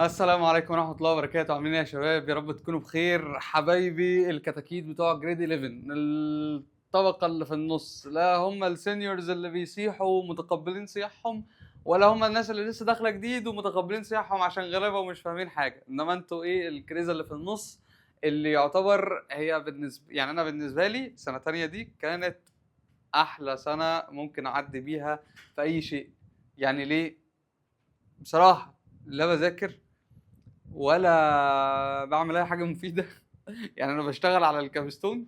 السلام عليكم ورحمة الله وبركاته. عاملين ايه يا شباب؟ يا رب تكونوا بخير. حبايبي الكتاكيت بتوع جريد 11، الطبقة اللي في النص، لا هم السينيورز اللي بيصيحوا ومتقبلين صياحهم، ولا هم الناس اللي لسه داخلة جديد ومتقبلين صياحهم عشان غلابة ومش فاهمين حاجة. انما انتوا ايه؟ الكريزة اللي في النص، اللي يعتبر هي بالنسبة، يعني انا بالنسبة لي سنة تانية دي كانت احلى سنة ممكن اعدي بيها في اي شيء. يعني ليه؟ بصراحة لا بذاكر ولا بعمل اي حاجه مفيده. يعني انا بشتغل على الكابستون،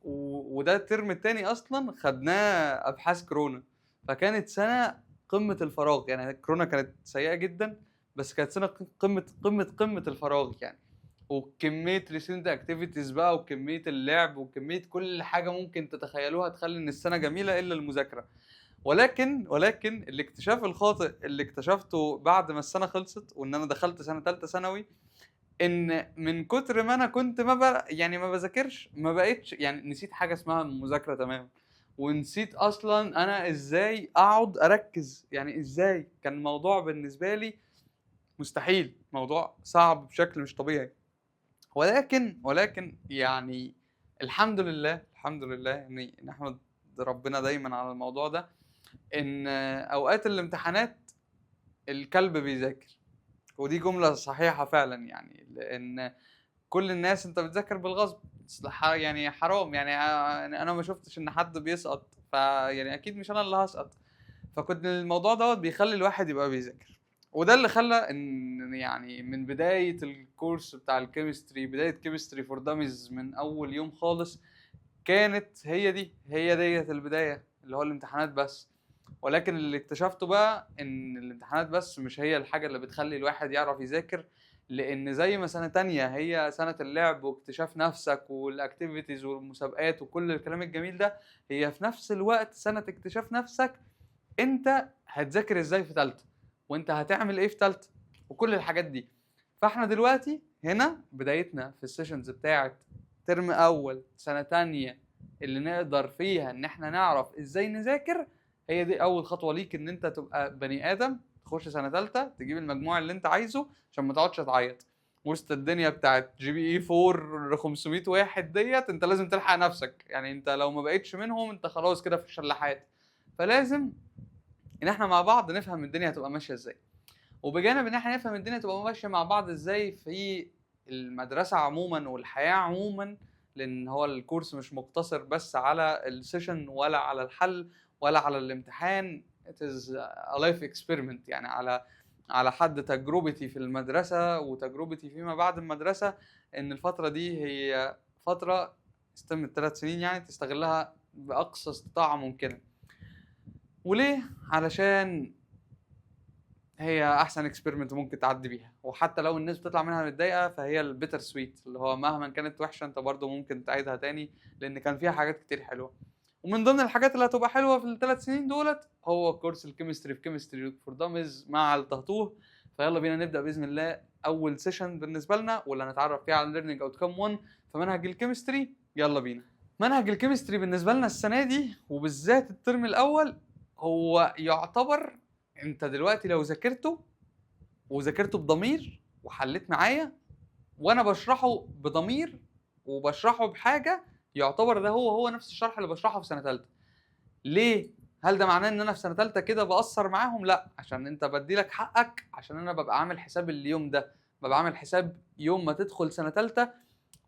وده الترم التاني اصلا خدناه ابحاث كورونا، فكانت سنه قمه الفراغ. يعني كورونا كانت سيئه جدا، بس كانت سنه قمه الفراغ يعني. وكميه ريسنت اكتيفيتيز بقى، وكميه اللعب، وكميه كل حاجه ممكن تتخيلوها تخلي ان السنه جميله الا المذاكره. ولكن الاكتشاف الخاطئ اللي اكتشفته بعد ما السنه خلصت وان انا دخلت سنه ثالثه ثانوي، ان من كتر ما انا كنت يعني ما بذاكرش، ما بقتش يعني نسيت حاجه اسمها مذاكره تمام. ونسيت اصلا انا ازاي اقعد اركز، يعني ازاي كان الموضوع بالنسبه لي مستحيل، موضوع صعب بشكل مش طبيعي. ولكن يعني الحمد لله يعني نحمد ربنا دايما على الموضوع ده، ان اوقات الامتحانات الكلب بيذاكر. ودي جملة صحيحة فعلا، يعني لان كل الناس انت بتذاكر بالغصب، يعني حرام، يعني انا ما شفتش ان حد بيسقط، فيعني اكيد مش انا اللي هسقط. فكنت الموضوع دوت بيخلي الواحد يبقى بيذاكر. وده اللي خلى ان يعني من بداية الكورس بتاع الكيمستري، بداية كيمستري فور داميز، من اول يوم خالص كانت هي ديت البداية، اللي هو الامتحانات بس. ولكن اللي اكتشفته بقى ان الامتحانات بس مش هي الحاجة اللي بتخلي الواحد يعرف يذاكر. لان زي ما سنة تانية هي سنة اللعب واكتشاف نفسك والاكتيفيتيز والمسابقات وكل الكلام الجميل ده، هي في نفس الوقت سنة اكتشاف نفسك. انت هتذاكر ازاي في تالتة، وانت هتعمل ايه في تالتة، وكل الحاجات دي. فاحنا دلوقتي هنا بدايتنا في السيشنز بتاعت ترم اول سنة تانية، اللي نقدر فيها ان احنا نعرف ازاي نذاكر. هي دي اول خطوة ليك، ان انت تبقى بني ادم تخش سنة تالتة تجيب المجموع اللي انت عايزه، عشان ما تقعدش تعيط وسط الدنيا بتاعت جي بي اي 4 500 واحد ديت. انت لازم تلحق نفسك، يعني انت لو ما بقيتش منهم انت خلاص كده في الشلاحات. فلازم ان احنا مع بعض نفهم الدنيا هتبقى ماشيه ازاي. وبجانب ان احنا نفهم الدنيا تبقى ماشيه مع بعض ازاي في المدرسه عموما والحياه عموما، لان هو الكورس مش مقتصر بس على السيشن ولا على الحل ولا على الامتحان. it is a life experiment، يعني على حد تجربتي في المدرسه وتجربتي فيما بعد المدرسه، ان الفتره دي هي فتره استمت 3 سنين، يعني تستغلها باقصى استطاعه ممكنه. وليه؟ علشان هي احسن اكسبيرمنت ممكن تعدي بيها، وحتى لو الناس بتطلع منها متضايقه فهي البيتر سويت، اللي هو مهما كانت وحشه انت برضو ممكن تعيدها تاني، لان كان فيها حاجات كتير حلوه. ومن ضمن الحاجات اللي هتبقى حلوه في ال3 سنين دولت هو كورس الكيمستري في كيمستري فور داميز مع التهطوه. فيلا بينا نبدا باذن الله اول سيشن بالنسبه لنا، واللي هنتعرف فيها على ليرنينج اوتكم 1 في منهج الكيمستري. يلا بينا. منهج الكيمستري بالنسبه لنا السنه دي وبالذات الترم الاول، هو يعتبر انت دلوقتي لو وذاكرته بضمير وحليت معايا، وانا بشرحه بضمير وبشرحه بحاجه، يعتبر ده هو نفس الشرح اللي بشرحه في سنه ثالثه. ليه؟ هل ده معناه ان انا في سنه ثالثه كده بأثر معاهم؟ لا، عشان انت بدي لك حقك، عشان انا ببقى عامل حساب اليوم ده، ببقى عامل حساب يوم ما تدخل سنه ثالثه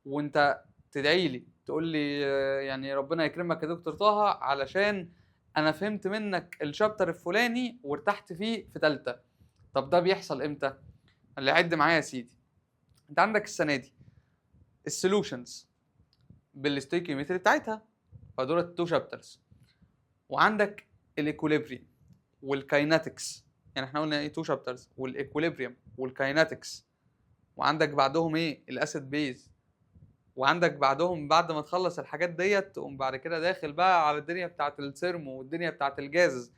وانت تدعي لي تقول لي يعني ربنا يكرمك يا دكتور طه، علشان انا فهمت منك الشابتر الفلاني وارتحت فيه في ثالثه. طب ده بيحصل امتى؟ اللي عد معايا يا سيدي. انت عندك السنه دي السولوشنز بالستيكيومتري بتاعتها، فدول 2 شابترز. وعندك الايكوليبريم والكايناتكس، يعني احنا قلنا ايه 2 شابترز، والايكوليبريم والكايناتكس. وعندك بعدهم ايه الاسيد بيز. وعندك بعدهم بعد ما تخلص الحاجات ديت تقوم بعد كده داخل بقى على الدنيا بتاعت السيرمو والدنيا بتاعت الجاز.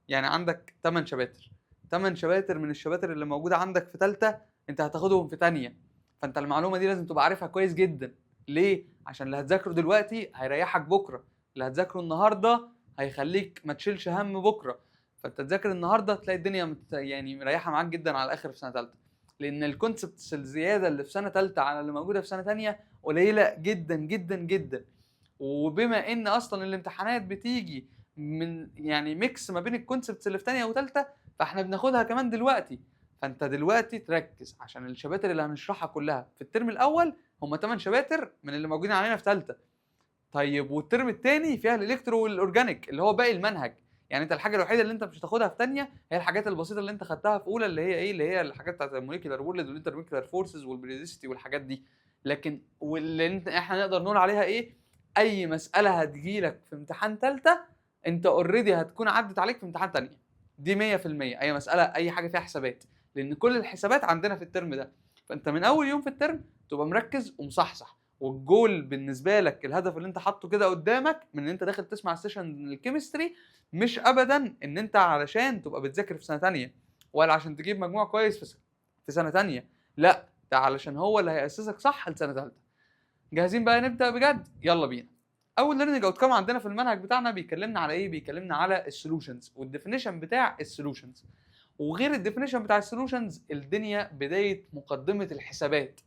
يعني عندك 8 شباتر، 8 شباتر من الشباتر اللي موجوده عندك في ثالثه انت هتاخدهم في ثانيه. فانت المعلومه دي لازم تبقى عارفها كويس جدا. ليه؟ عشان اللي هتذاكره دلوقتي هيريحك بكره، اللي هتذاكره النهارده هيخليك ما تشيلش هم بكره. فانت تذاكر النهارده تلاقي الدنيا يعني مريحه معاك جدا على الاخر في سنه ثالثه. لان الكونسبتس الزياده اللي في سنه ثالثه على اللي موجوده في سنه ثانيه قليله جدا جدا جدا. وبما ان اصلا الامتحانات بتيجي من يعني ميكس ما بين الكونسبتس اللي في ثانيه وثالثه، فاحنا بناخدها كمان دلوقتي. فانت دلوقتي تركز عشان الشباتر اللي هنشرحها كلها في الترم الاول هم 8 شباتر من اللي موجودين علينا في ثالثه. طيب والترم الثاني فيها الالكترو والاورجانيك اللي هو باقي المنهج. يعني انت الحاجه الوحيده اللي انت مش هتاخدها في ثانيه هي الحاجات البسيطه اللي انت خدتها في اولى، اللي هي ايه، اللي هي الحاجات بتاعت الموليكيولار وورلد والانترموليكيولار فورسز والبريديسيتي والحاجات دي. لكن واللي احنا نقدر نقول عليها ايه، اي مساله هتجيلك في امتحان ثالثه انت اوريدي هتكون عدت عليك في امتحان ثانيه. دي 100%. اي مساله، اي حاجه فيها حسابات، لان كل الحسابات عندنا في الترم ده. فانت من اول يوم في الترم تبقى مركز ومصحصح، والجول بالنسبه لك، الهدف اللي انت حاطه كده قدامك من ان انت داخل تسمع سيشن الكيمستري، مش ابدا ان انت علشان تبقى بتذاكر في سنه ثانيه ولا عشان تجيب مجموع كويس في سنه ثانيه، لا، ده علشان هو اللي هيأسسك صح لسنه ثالثه. جاهزين بقى نبدا بجد؟ يلا بينا. اول ليرنينج اوتكم عندنا في المنهج بتاعنا بيكلمنا على ايه؟ بيكلمنا على السولوشنز والديفينيشن بتاع السولوشنز. وغير الديفينيشن بتاع السولوشنز، الدنيا بدايه مقدمه الحسابات.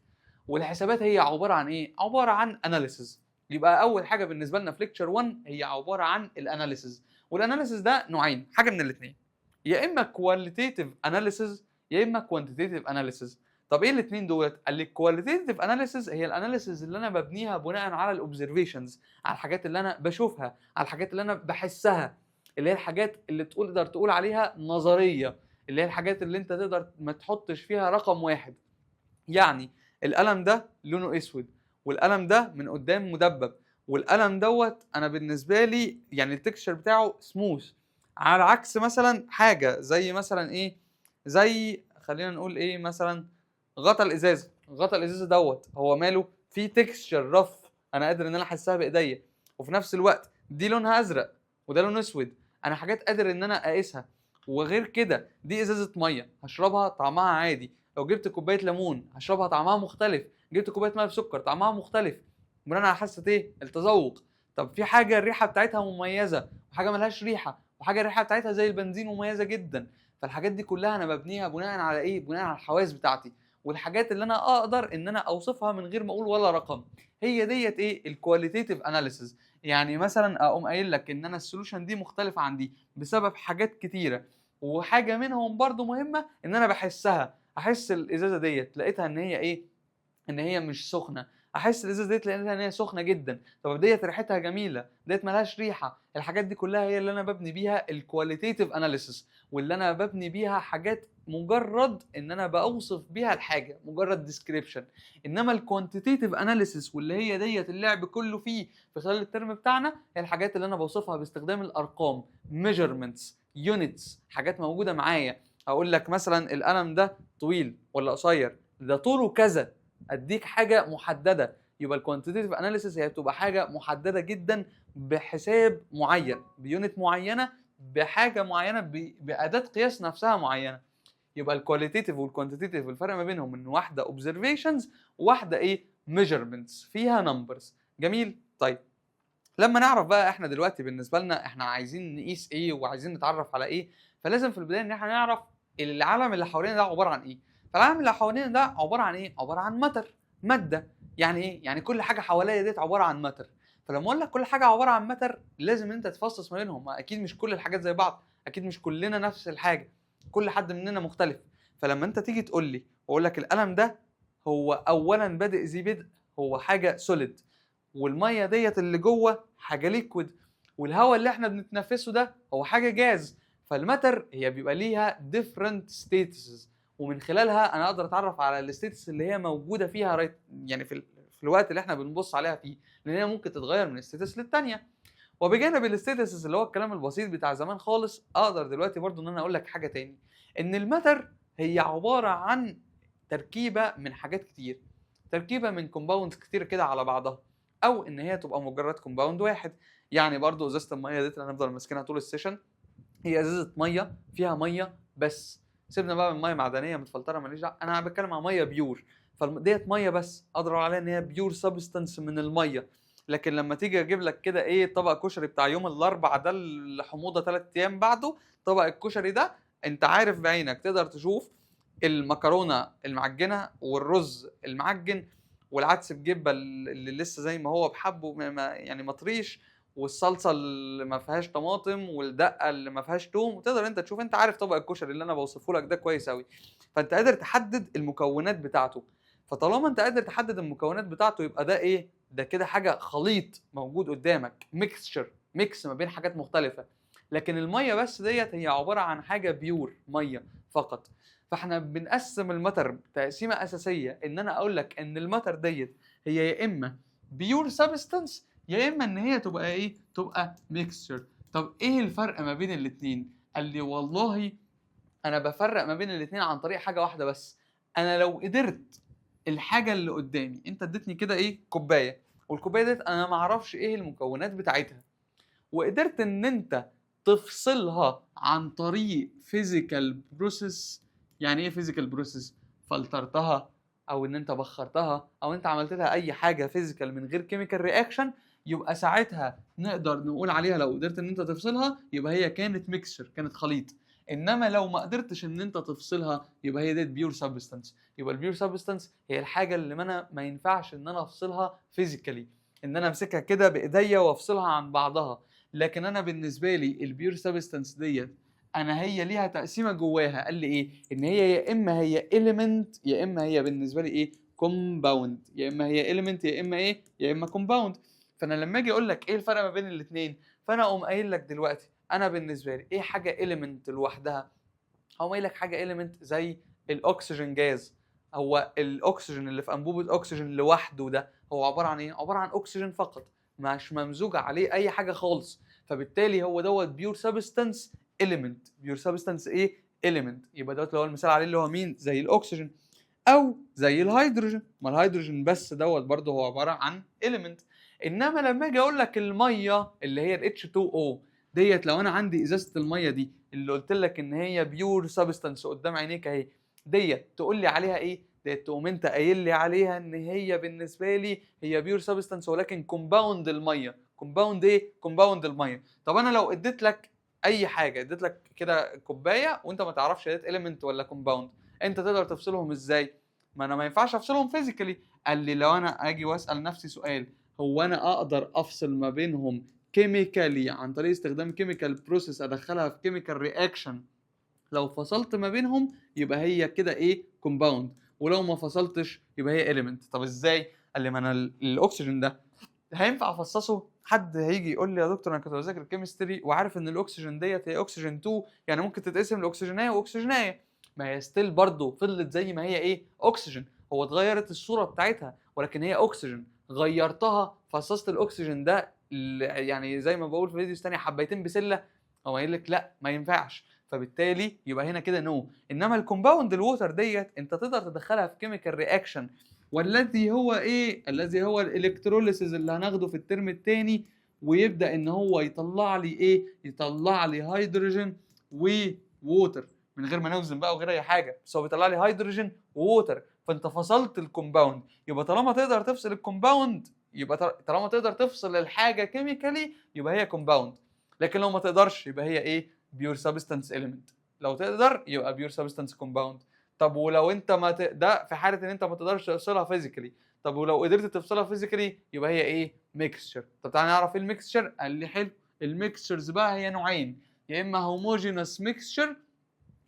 والحسابات هي عباره عن ايه؟ عباره عن اناليسيز. يبقى اول حاجه بالنسبه لنا في ليكتشر 1 هي عباره عن الاناليسيز. والاناليسيز ده نوعين، حاجه من الاثنين، يا اما كواليتيتيف اناليسيز يا اما كوانتيتيف اناليسيز. طب ايه الاثنين دولت؟ قال لي الكواليتيتيف اناليسيز هي الاناليسيز اللي انا ببنيها بناء على الاوبزرفيشنز، على الحاجات اللي انا بشوفها، على الحاجات اللي انا بحسها، اللي هي الحاجات اللي تقدر تقول عليها نظريه، اللي هي الحاجات اللي انت تقدر ما تحطش فيها رقم واحد. يعني القلم ده لونه اسود، والقلم ده من قدام مدبب، والقلم دوت انا بالنسبه لي يعني التكستشر بتاعه سموث، على عكس مثلا حاجه زي مثلا ايه، زي خلينا نقول ايه، مثلا غطا الازازه. غطا الازازه دوت هو ماله؟ فيه تكستشر رف انا قادر ان انا احسها بايديا، وفي نفس الوقت دي لونها ازرق وده لون اسود، انا حاجات قادر ان انا اقيسها. وغير كده دي ازازه ميه هشربها طعمها عادي، لو جبت كوبايه ليمون هشربها طعمها مختلف، جبت كوبايه ميه بسكر طعمها مختلف، بناء على حاسه ايه؟ التذوق. طب في حاجه الريحه بتاعتها مميزه، وحاجه ملهاش ريحه، وحاجه الريحه بتاعتها زي البنزين مميزه جدا. فالحاجات دي كلها انا ببنيها بناء على ايه؟ بناء على الحواس بتاعتي، والحاجات اللي انا اقدر ان انا اوصفها من غير ما اقول ولا رقم. هي ديت ايه؟ الكواليتيتيف اناليسيز. يعني مثلا اقوم قايل لك ان انا السولوشن دي مختلفه عن دي بسبب حاجات كتيره، وحاجه منهم برضو مهمه ان انا بحسها. احس الازازه ديت لقيتها ان هي ايه؟ ان هي مش سخنه. احس الازازه ديت لقيتها ان هي سخنه جدا. طب ديت ريحتها جميله، ديت ملهاش ريحه. الحاجات دي كلها هي اللي انا ببني بيها الكواليتيتيف اناليسيس، واللي انا ببني بيها حاجات مجرد ان انا بوصف بيها الحاجه، مجرد ديسكريبشن. انما الكوانتيتيف اناليسيس واللي هي ديت اللعب كله فيه في خلال الترم بتاعنا، هي الحاجات اللي انا بوصفها باستخدام الارقام، ميجرمنتس، يونتس، حاجات موجوده معايا. اقول لك مثلا القلم ده طويل ولا قصير، ده طوله كذا، اديك حاجه محدده. يبقى الكوانتيتيف اناليسيس هي بتبقى حاجه محدده جدا بحساب معين، بيونت معينه، بحاجه معينه، باداه قياس نفسها معينه. يبقى الكواليتيتيف والكوانتيتيف الفرق ما بينهم ان واحده اوبزرفيشنز وواحده ايه؟ ميجرمنتس فيها نمبرز. جميل. طيب لما نعرف بقى احنا دلوقتي بالنسبه لنا احنا عايزين نقيس ايه وعايزين نتعرف على ايه، فلازم في البدايه ان احنا نعرف العالم اللي حوالينا ده عباره عن ايه. فالعالم اللي حوالينا ده عباره عن ايه؟ عباره عن ماتر، ماده. يعني ايه؟ يعني كل حاجه حواليا ديت عباره عن ماتر. فلما اقول لك كل حاجه عباره عن ماتر، لازم انت تفصص ما بينهم. اكيد مش كل الحاجات زي بعض، اكيد مش كلنا نفس الحاجه، كل حد مننا مختلف. فلما انت تيجي تقول لي واقول لك القلم ده هو اولا بادئ ذي بدء، هو حاجه سوليد، والميه ديت اللي جوه حاجه ليكويد، والهواء اللي احنا بنتنفسه ده هو حاجه جاز. فالماتر هي بيبقى ليها different statuses، ومن خلالها انا اقدر اتعرف على الستيتس اللي هي موجوده فيها يعني في الوقت اللي احنا بنبص عليها فيه، لان هي ممكن تتغير من ستيتس للتانيه. وبجانب الستيتس اللي هو الكلام البسيط بتاع زمان خالص، اقدر دلوقتي برضو ان انا اقول لك حاجه تاني، ان الماتر هي عباره عن تركيبه من حاجات كتير، تركيبه من كومباوندز كتير كده على بعضها، او ان هي تبقى مجرد كومباوند واحد. يعني برضو ازازه الميه ديت اللي هنفضل ماسكينها طول السيشن، هي ازازه ميه فيها ميه بس، سيبنا بقى من ميه معدنيه متفلتره ماليش دعوه، انا بتكلم عن ميه بيور. فديت ميه بس اقدر اقول عليها ان هي بيور سبستانس من الميه. لكن لما تيجي اجيب لك كده ايه، طبق كشري بتاع يوم الاربع ده الحموضه 3 ايام بعده، طبق الكشري ده انت عارف بعينك تقدر تشوف المكرونه المعجنه والرز المعجن والعدس بجبه اللي لسه زي ما هو بحبه يعني مطريش، والصلصه اللي ما فيهاش طماطم، والدقه اللي ما فيهاش توم. وتقدر انت تشوف، انت عارف طبق الكشري اللي انا بوصفه لك ده كويس قوي، فانت قادر تحدد المكونات بتاعته. فطالما انت قادر تحدد المكونات بتاعته يبقى ده ايه؟ ده كده حاجه خليط موجود قدامك، ميكستشر، ميكس ما بين حاجات مختلفه. لكن الميه بس ديت هي عباره عن حاجه بيور، ميه فقط. فاحنا بنقسم الماتر تقسيمه اساسيه، ان انا اقول لك ان الماتر ديت هي يا اما بيور سبستانس يا اما ان هي تبقى ايه؟ تبقى ميكستشر. طب ايه الفرق ما بين الاثنين؟ قال لي والله انا بفرق ما بين الاثنين عن طريق حاجه واحده بس. انا لو قدرت الحاجه اللي قدامي، انت اديتني كده ايه؟ كوبايه، والكوبايه ديت انا ما اعرفش ايه المكونات بتاعتها، وقدرت ان انت تفصلها عن طريق فيزيكال بروسيس. يعني ايه فيزيكال بروسيس؟ فلترتها، او ان انت بخرتها، او انت عملت لها اي حاجه فيزيكال من غير كيميكال رياكشن، يبقى ساعتها نقدر نقول عليها لو قدرت ان انت تفصلها يبقى هي كانت ميكسشر، كانت خليط. انما لو ما قدرتش ان انت تفصلها يبقى هي ديت بيور سبستانس. يبقى البيور سبستانس هي الحاجه اللي ما ينفعش ان انا افصلها فيزيكالي، ان انا امسكها كده بايديا وافصلها عن بعضها. لكن انا بالنسبه لي البيور سبستانس ديت انا هي ليها تقسيمه جواها. قال لي ايه؟ ان هي يا اما هي اليمنت يا اما هي بالنسبه لي ايه؟ كومباوند. يا اما هي اليمنت يا اما ايه؟ يا اما كومباوند. فانا لما اجي اقول لك ايه الفرق ما بين الاثنين، فانا اقوم قايل لك دلوقتي انا بالنسبه لي ايه حاجه اليمنت لوحدها. هقوم قايل لك حاجه اليمنت زي الاكسجين جاز. هو الاكسجين اللي في انبوبه اكسجين لوحده ده هو عباره عن ايه؟ عباره عن اكسجين فقط، مش ممزوج عليه اي حاجه خالص. فبالتالي هو دوت بيور سبستانس اليمنت. بيور سبستانس ايه؟ اليمنت. يبقى دوت اللي هو المثال عليه اللي هو مين؟ زي الاكسجين او زي الهيدروجين. ما الهيدروجين بس دوت برضه هو عباره عن اليمنت. انما لما اجي اقول لك الميه اللي هي ال H2O ديت، لو انا عندي ازازه الميه دي اللي قلت لك ان هي بيور سبستانس قدام عينيك اهي، ديت تقول لي عليها ايه؟ ديت تقوم انت قايل لي عليها ان هي بالنسبه لي هي بيور سبستانس ولكن كومباوند الميه. كومباوند ايه؟ كومباوند الميه. طب انا لو اديت لك اي حاجه، اديت لك كده كوبايه وانت ما تعرفش ديت اليمنت ولا كومباوند، انت تقدر تفصلهم ازاي؟ ما انا ما ينفعش افصلهم فيزيكالي. قال لي لو انا اجي واسال نفسي سؤال، هو انا اقدر افصل ما بينهم كيميكالي عن طريق استخدام كيميكال بروسيس ادخلها في كيميكال رياكشن؟ لو فصلت ما بينهم يبقى هي كده ايه؟ كومباوند. ولو ما فصلتش يبقى هي اليمنت. طب ازاي؟ قال لي ما انا الاكسجين ده هينفع افصصه؟ حد هيجي يقول لي يا دكتور انا كنت بذاكر كيمستري وعارف ان الاكسجين ديت هي اكسجين 2، يعني ممكن تتقسم لاكسجينيه واكسجينيه. ما هي ستيل برضه فضلت زي ما هي ايه؟ اكسجين. هو اتغيرت الصوره بتاعتها ولكن هي اكسجين. غيرتها، فصصت الاكسجين ده يعني زي ما بقول في فيديوز تانية حبيتين بسله. هو قايل لك لا ما ينفعش. فبالتالي يبقى هنا كده نو. انما الكومباوند الووتر ديت انت تقدر تدخلها في كيميكال رياكشن، والذي هو ايه؟ الذي هو الالكتروليسيس اللي هناخده في الترم الثاني، ويبدا ان هو يطلع لي ايه؟ يطلع لي هيدروجين وووتر من غير ما نوزن بقى وغير اي حاجه، بس هو بيطلع لي هيدروجين وووتر. فانت فصلت الكومباوند. يبقى طالما تقدر تفصل الكومباوند، يبقى طالما تقدر تفصل الحاجه كيميكالي يبقى هي كومباوند. لكن لو ما تقدرش يبقى هي ايه؟ بيور سبستانس اليمنت. لو تقدر يبقى بيور سبستانس كومباوند. طب ولو انت ما ده في حاله ان انت ما تقدرش تفصلها فيزيكالي. طب ولو قدرت تفصلها فيزيكالي يبقى هي ايه؟ ميكستشر. طب تعالى نعرف ايه الميكستشر. قال لي حلو، الميكستشرز بقى هي نوعين، يا اما هوموجينوس ميكستشر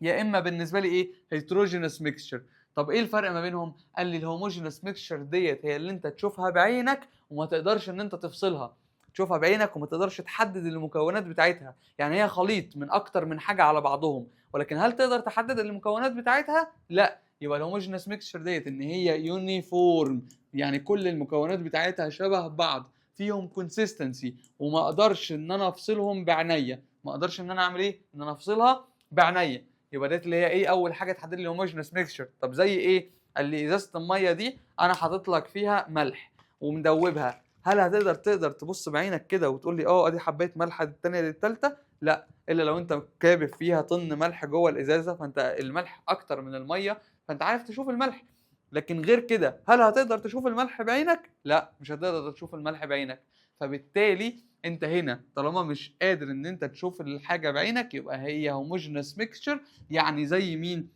يا اما بالنسبه لي ايه؟ هيتروجينوس ميكستشر. طب ايه الفرق ما بينهم؟ قال لي الهوموجينوس ميكستشر ديت هي اللي انت تشوفها بعينك وما تقدرش ان انت تفصلها. تشوفها بعينك وما تقدرش تحدد المكونات بتاعتها، يعني هي خليط من اكتر من حاجه على بعضهم، ولكن هل تقدر تحدد المكونات بتاعتها؟ لا. يبقى الهوموجينوس ميكستشر ديت ان هي يونيفورم، يعني كل المكونات بتاعتها شبه بعض، فيهم كونسيستنسي، وما اقدرش ان انا افصلهم بعناية. ما اقدرش ان انا اعمل ايه؟ ان انا افصلها بعناية. يبقى ديت اللي هي ايه؟ اول حاجه تحدد لي هوموجينوس ميكستشر. طب زي ايه؟ قال لي ازازه الميه دي انا حاطط لك فيها ملح ومدوبها، هل تقدر تبص بعينك كده وتقول لي ادي حبايه ملح الثانيه للثالثه؟ لا، الا لو انت كابب فيها طن ملح جوه الازازه، فانت الملح اكتر من الميه، فانت عارف تشوف الملح. لكن غير كده هل هتقدر تشوف الملح بعينك؟ لا، مش هتقدر تشوف الملح بعينك. فبالتالي انت هنا طالما مش قادر ان انت تشوف الحاجه بعينك يبقى هي هوموجينوس ميكستشر. يعني زي مين؟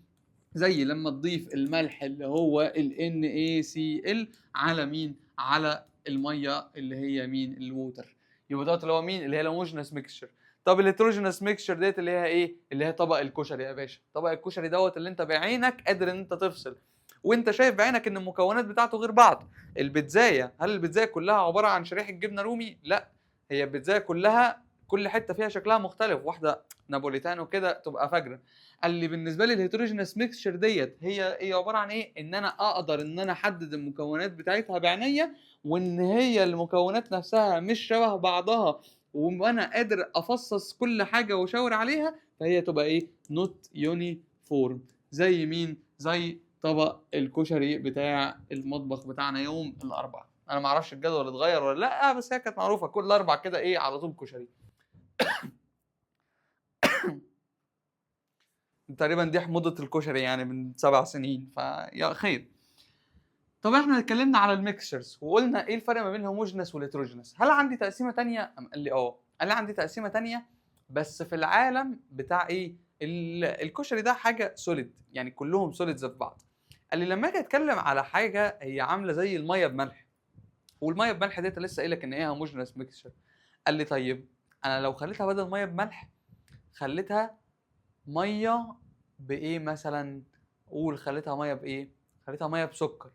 زي لما تضيف الملح اللي هو ال NaCl على مين؟ على الميه اللي هي مين؟ الووتر. يبقى دوت اللي هو مين؟ اللي هي الهوموجينس ميكشر. طب الهيتروجينس ميكشر ديت اللي هي ايه؟ اللي هي طبق الكشري يا باشا. طبق الكشري دوت اللي انت بعينك قادر ان انت تفصل، وانت شايف بعينك ان المكونات بتاعته غير بعض. البيتزايه، هل البيتزايه كلها عباره عن شريحه جبنه رومي؟ لا، هي البيتزايه كلها كل حته فيها شكلها مختلف، واحده نابوليتان وكده تبقى فجره. قال لي بالنسبه لي الهيتروجينس ميكشر ديت هي عباره عن ايه؟ ان انا اقدر ان انا احدد المكونات بتاعتها بعينيا، وان هي المكونات نفسها مش شبه بعضها، وانا قادر افصص كل حاجه واشاور عليها، فهي تبقى ايه؟ نوت يونيفورم. زي مين؟ زي طبق الكشري بتاع المطبخ بتاعنا يوم الاربعاء. انا ما اعرفش الجدول اتغير ولا لا، بس هي كانت معروفه كل اربع كده ايه على طول كشري. تقريبا دي حموضه الكشري يعني من 7 سنين، فيا خير. طب احنا اتكلمنا على الميكسشرز وقلنا ايه الفرق ما بين الهوموجينس والهيتروجينس. هل عندي تقسيمه تانية؟ قال لي اه. قال لي عندي تقسيمه تانية بس في العالم بتاع ايه؟ الكشري ده حاجه سوليد، يعني كلهم سوليدز في بعض. قال لي لما اجي اتكلم على حاجه هي عامله زي الميه بملح، والميه بملح ديت لسه قايل لك ان هي هوموجينس ميكسشر. قال لي طيب انا لو خليتها بدل ميه بملح خليتها ميه بايه مثلا؟ قول خليتها ميه بايه؟ خليتها ميه بسكر،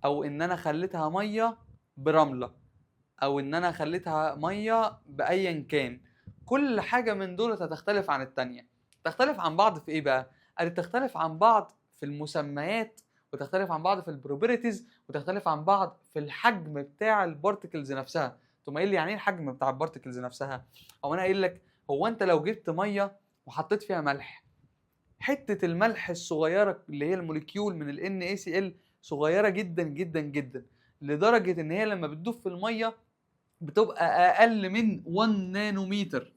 او ان انا خليتها ميه برمله، او ان انا خليتها ميه بايا كان. كل حاجه من دول هتختلف عن التانية. تختلف عن بعض في ايه بقى؟ قال تختلف عن بعض في المسميات، وتختلف عن بعض في البروبرتيز، وتختلف عن بعض في الحجم بتاع البارتكلز نفسها. ثم قايل لي يعني ايه الحجم بتاع البارتكلز نفسها؟ او انا قايل لك هو انت لو جبت ميه وحطيت فيها ملح، حته الملح الصغيره اللي هي الموليكيول من ال NaCl صغيره جدا جدا جدا، لدرجه ان هي لما بتدوب في الميه بتبقى اقل من 1 نانومتر.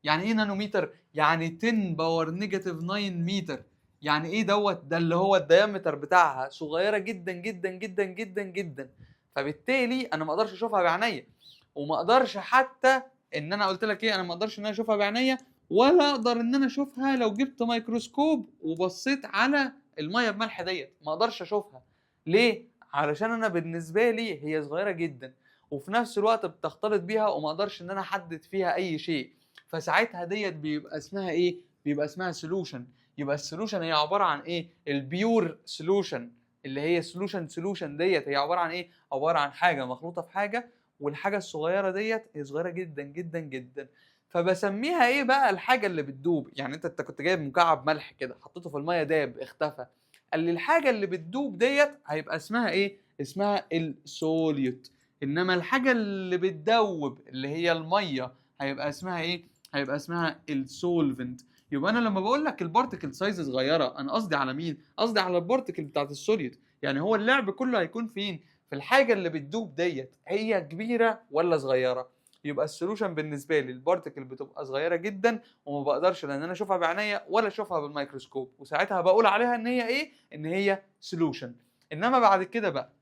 يعني ايه نانومتر؟ يعني 10 باور نيجاتيف 9 متر. يعني ايه دوت؟ ده اللي هو الديامتر بتاعها صغيره جدا جدا جدا جدا جدا. فبالتالي انا ما اقدرش اشوفها بعينيا، وما اقدرش حتى ان انا قلت لك ايه، انا ما اقدرش ان انا اشوفها بعينيا، ولا اقدر ان انا اشوفها لو جبت ميكروسكوب وبصيت على الميه بملح ديت، ما اقدرش اشوفها. ليه؟ علشان انا بالنسبه لي هي صغيره جدا، وفي نفس الوقت بتختلط بيها وما اقدرش ان انا احدد فيها اي شيء. فساعتها ديت بيبقى اسمها ايه؟ بيبقى اسمها سولوشن. يبقى السولوشن هي عباره عن ايه؟ البيور سولوشن، اللي هي سولوشن ديت هي عباره عن ايه؟ عباره عن حاجه مخلوطه في حاجه، والحاجه الصغيره ديت هي صغيره جدا جدا جدا. فبسميها ايه بقى الحاجه اللي بتدوب؟ يعني انت كنت جايب مكعب ملح كده حطيته في الميه داب اختفى، قال لي الحاجه اللي بتدوب ديت هيبقى اسمها ايه؟ اسمها السوليوت. انما الحاجه اللي بتدوب اللي هي الميه هيبقى اسمها ايه؟ هيبقى اسمها السولفنت. يبقى انا لما بقول لك البارتكل سايز صغيره انا قصدي على مين؟ قصدي على البارتكل بتاعت السوليوت. يعني هو اللعب كله هيكون فين؟ في الحاجه اللي بتدوب ديت هي كبيره ولا صغيره. يبقى السولوشن بالنسبه لي البارتكل بتبقى صغيره جدا، وما بقدرش لان انا اشوفها بعينيا ولا اشوفها بالميكروسكوب، وساعتها بقول عليها ان هي ايه؟ ان هي سولوشن. انما بعد كده بقى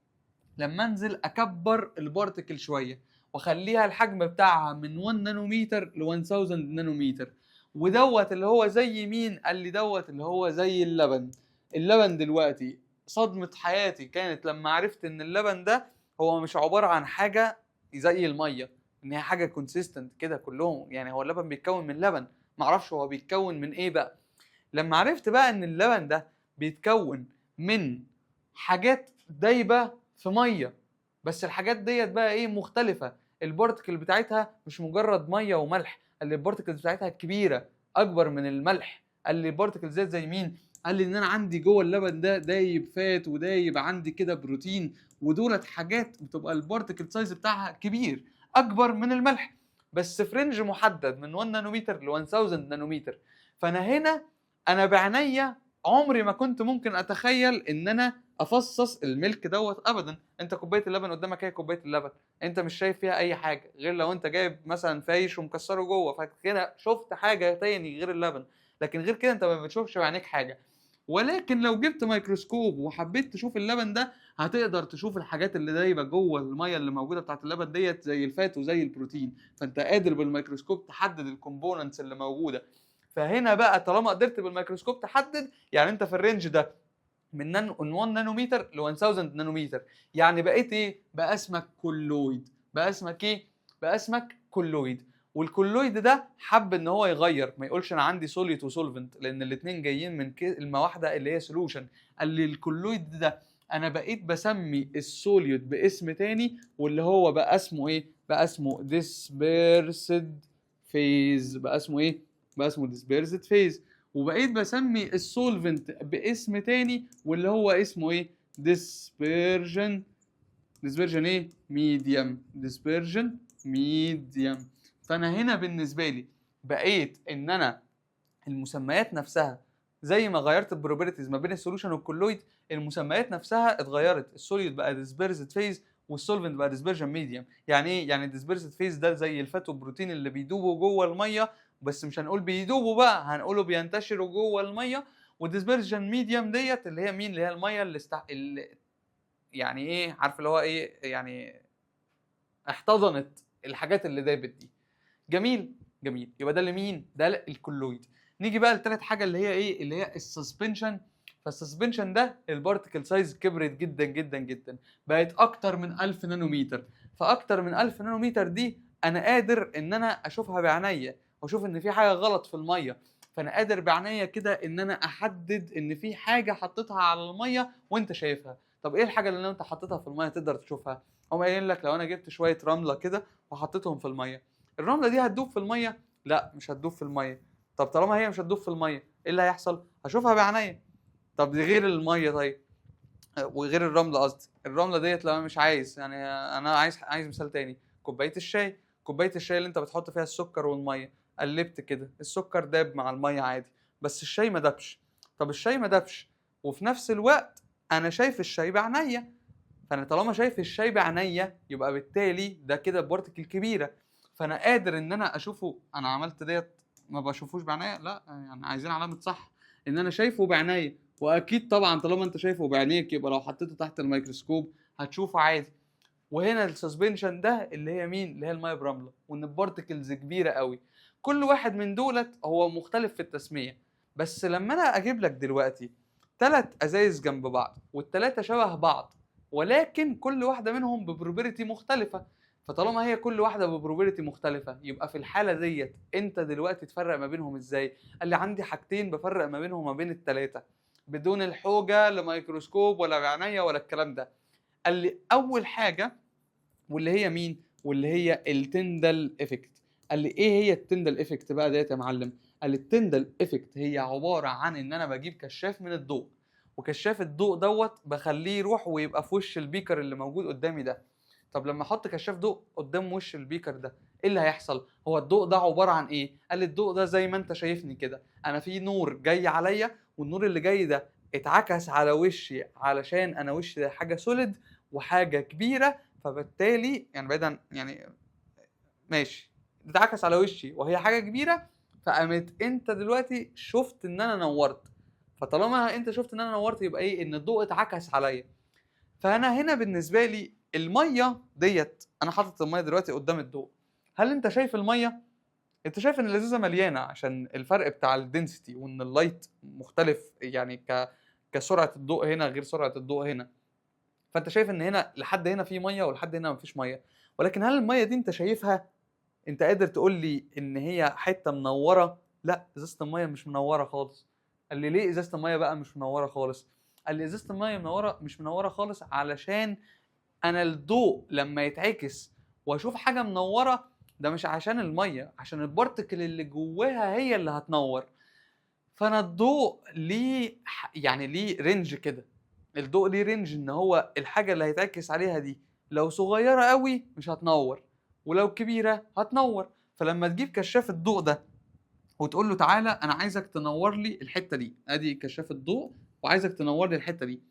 لما انزل اكبر البارتكل شويه واخليها الحجم بتاعها من 1 نانومتر ل 1000 نانومتر، ودوت اللي هو زي مين؟ قال لي دوت اللي هو زي اللبن. اللبن دلوقتي صدمه حياتي كانت لما عرفت ان اللبن ده هو مش عباره عن حاجه زي الميه، ان هي حاجه كونسيستنت كده كلهم. يعني هو اللبن بيتكون من لبن، معرفش هو بيتكون من ايه بقى. لما عرفت بقى ان اللبن ده بيتكون من حاجات دايبه في ميه، بس الحاجات ديت بقى ايه؟ مختلفه. البارتكل بتاعتها مش مجرد ميه وملح، قال لي البارتكل بتاعتها كبيره اكبر من الملح. قال لي البارتكل زي مين؟ قال لي ان انا عندي جوه اللبن ده دايب فات ودايب عندي كده بروتين، ودولت حاجات بتبقى البارتكل سايز بتاعها كبير اكبر من الملح، بس في رينج محدد من 1 نانومتر ل 1000 نانومتر. فانا هنا انا بعينيا عمري ما كنت ممكن اتخيل ان انا افصص الملك دوت ابدا. انت كوبايه اللبن قدامك هي كوبايه اللبن، انت مش شايف فيها اي حاجه غير لو انت جايب مثلا فايش ومكسره جوه، فكده شفت حاجه تاني غير اللبن، لكن غير كده انت ما بتشوفش بعينيك حاجه. ولكن لو جبت ميكروسكوب وحبيت تشوف اللبن ده هتقدر تشوف الحاجات اللي دايبه جوه الميه اللي موجوده بتاعت اللبن ديت زي الفات وزي البروتين. فانت قادر بالميكروسكوب تحدد الكومبوننتس اللي موجوده. فهنا بقى طالما قدرت بالميكروسكوب تحدد، يعني انت في الرينج ده من 1 نانومتر ل 1000 نانومتر، يعني بقيت ايه؟ بقى اسمك كولويد. بقى اسمك ايه؟ بقى اسمك كولويد. والكولويد ده حب ان هو يغير، ما يقولش انا عندي سوليت وسولفنت، لان الاثنين جايين من كلمه واحده اللي هي سولوشن. قال لي الكولويد ده انا بقيت بسمي السوليوت باسم تاني، واللي هو بقى اسمه ايه؟ بقى اسمه ديسبيرسد فيز. بقى اسمه ايه؟ بقى اسمه ديسبيرسد فيز. وبقيت بسمي السولفنت باسم تاني، واللي هو اسمه ايه؟ ديسبيرجن. ديسبيرجن ايه؟ ميديم. ديسبيرجن ميديم. فانا هنا بالنسبه لي بقيت ان انا المسميات نفسها زي ما غيرت البروبرتيز ما بين السوليوشن والكولويد، المسميات نفسها اتغيرت. السوليد بقى ديسبيرسد فيز، والسولفنت بقى ديسبيرجن ميديم. يعني ايه؟ يعني الديسبيرسد فيز ده زي الفات والبروتين اللي بيدوبوا جوه الميه، بس مش هنقول بيدوبوا بقى، هنقوله بينتشروا جوه الميه. والديسبيرجن ميديم ديت اللي هي مين؟ اللي هي الميه اللي يعني ايه؟ عارف اللي هو ايه؟ يعني احتضنت الحاجات اللي دابت دي. جميل جميل. يبقى ده اللي مين؟ ده الكولويد. نيجي بقى لثالث حاجه اللي هي ايه؟ اللي هي السسبنشن. فالسسبنشن ده البارتيكل سايز كبرت جدا جدا جدا، بقت اكتر من 1000 نانومتر. فاكتر من 1000 نانومتر دي انا قادر ان انا اشوفها بعينيا، واشوف ان في حاجه غلط في الميه. فانا قادر بعينيا كده ان انا احدد ان في حاجه حطيتها على الميه وانت شايفها. طب ايه الحاجه اللي انت حطيتها في الميه تقدر تشوفها؟ هم قايلين لك لو انا جبت شويه رمله كده وحطيتهم في الميه، الرمله دي هتدوب في الميه؟ لا مش هتدوب في الميه. طب طالما هي مش هتدوب في الميه، ايه اللي هيحصل؟ هشوفها بعينيا. طب دي غير الميه طيب، وغير الرمله قصدي. الرمله ديت لو انا مش عايز، يعني انا عايز مثال تاني. كوبايه الشاي. كوبايه الشاي اللي انت بتحط فيها السكر والميه، قلبت كده السكر داب مع الميه عادي، بس الشاي ما دابش. طب الشاي ما دابش وفي نفس الوقت انا شايف الشاي بعينيا. فانا طالما شايف الشاي بعينيا يبقى بالتالي ده كده بارتكل كبيره، فانا قادر ان انا اشوفه. انا عملت ديت ما بشوفوش بعينيا؟ لا، يعني عايزين علامه صح ان انا شايفه بعينيا. واكيد طبعا طالما انت شايفه بعينيك يبقى لو حطيته تحت الميكروسكوب هتشوفه عادي. وهنا السسبنشن ده اللي هي مين؟ اللي هي الميه برمله، وان البارتكلز كبيره قوي. كل واحد من دولت هو مختلف في التسميه. بس لما انا اجيب لك دلوقتي 3 ازايز جنب بعض والتلاتة شبه بعض، ولكن كل واحده منهم ببروبرتي مختلفه، فطالما هي كل واحده ببروبرتي مختلفه يبقى في الحاله ديت انت دلوقتي تفرق ما بينهم ازاي؟ قال لي عندي حاجتين بفرق ما بينهم وما بين التلاتة بدون الحوجه لميكروسكوب ولا بعنايه ولا الكلام ده. قال لي اول حاجه، واللي هي مين؟ واللي هي التندل افكت. قال لي ايه هي التندل افكت بقى ديت يا معلم؟ قال لي التندل افكت هي عباره عن ان انا بجيب كشاف من الضوء، وكشاف الضوء دوت بخليه يروح ويبقى في وش البيكر اللي موجود قدامي ده. طب لما احط كشاف ضوء قدام وش البيكر ده، ايه اللي هيحصل؟ هو الضوء ده عباره عن ايه؟ قال لي الضوء ده زي ما انت شايفني كده، انا في نور جاي عليا، والنور اللي جاي ده اتعكس على وشي علشان انا وشي ده حاجه سوليد وحاجه كبيره، فبالتالي يعني بعيدا يعني ماشي اتعكس على وشي وهي حاجه كبيره، فقامت انت دلوقتي شفت ان انا نورت. فطالما انت شفت ان انا نورت يبقى ايه؟ ان الضوء اتعكس عليا. فانا هنا بالنسبه لي الميه ديت، انا حاطط الميه دلوقتي قدام الضوء، هل انت شايف الميه؟ انت شايف ان الازازه مليانه عشان الفرق بتاع الدنسيتي وان اللايت مختلف، يعني كسرعه الضوء هنا غير سرعه الضوء هنا. فانت شايف ان هنا لحد هنا في ميه ولحد هنا مفيش ميه. ولكن هل الميه دي انت شايفها؟ انت قادر تقول لي ان هي حته منوره؟ لا، ازازه الميه مش منوره خالص. قال لي ليه ازازه الميه بقى مش منوره خالص؟ قال لي ازازه الميه مش منوره خالص علشان انا الضوء لما يتعكس واشوف حاجه منوره، ده مش عشان الميه، عشان البارتكل اللي جواها هي اللي هتنور. فانا الضوء ليه يعني ليه رينج كده. الضوء ليه رينج ان هو الحاجه اللي هيتعكس عليها دي لو صغيره قوي مش هتنور، ولو كبيره هتنور. فلما تجيب كشاف الضوء ده وتقول له تعالى انا عايزك تنور لي الحته دي، ادي كشاف الضوء وعايزك تنور لي الحته دي،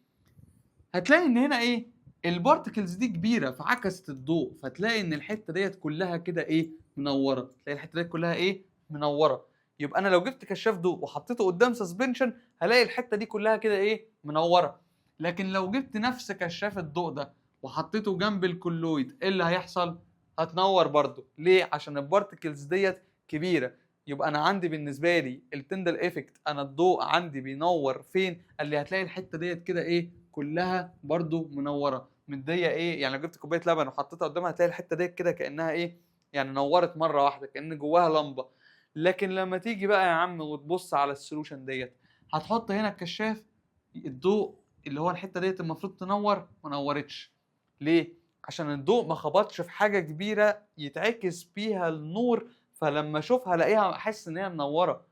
هتلاقي ان هنا ايه؟ البارتكلز دي كبيره فعكست الضوء، فتلاقي ان الحته ديت كلها كده ايه؟ منوره. تلاقي الحته ديت كلها ايه؟ منوره. يبقى انا لو جبت كشاف ضوء وحطيته قدام سسبنشن هلاقي الحته دي كلها كده ايه؟ منوره. لكن لو جبت نفس كشاف الضوء ده وحطيته جنب الكولويد، ايه اللي هيحصل؟ هتنور برضو. ليه؟ عشان البارتكلز ديت كبيره. يبقى انا عندي بالنسبه لي التندل افكت، انا الضوء عندي بينور فين؟ قال لي هتلاقي الحته ديت كده ايه كلها برضو منوره مديه ايه، يعني لو جبت كوبايه لبن وحطيتها قدامها هتلاقي الحته ديت كده كانها ايه، يعني نورت مره واحده كان جواها لمبه. لكن لما تيجي بقى يا عم وتبص على السولوشن ديت، هتحط هنا الكشاف، الضوء اللي هو الحته ديت المفروض تنور ما نورتش. ليه؟ عشان الضوء ما خبطش في حاجه كبيره يتعكس بيها النور، فلما اشوفها الاقيها احس ان هي منوره.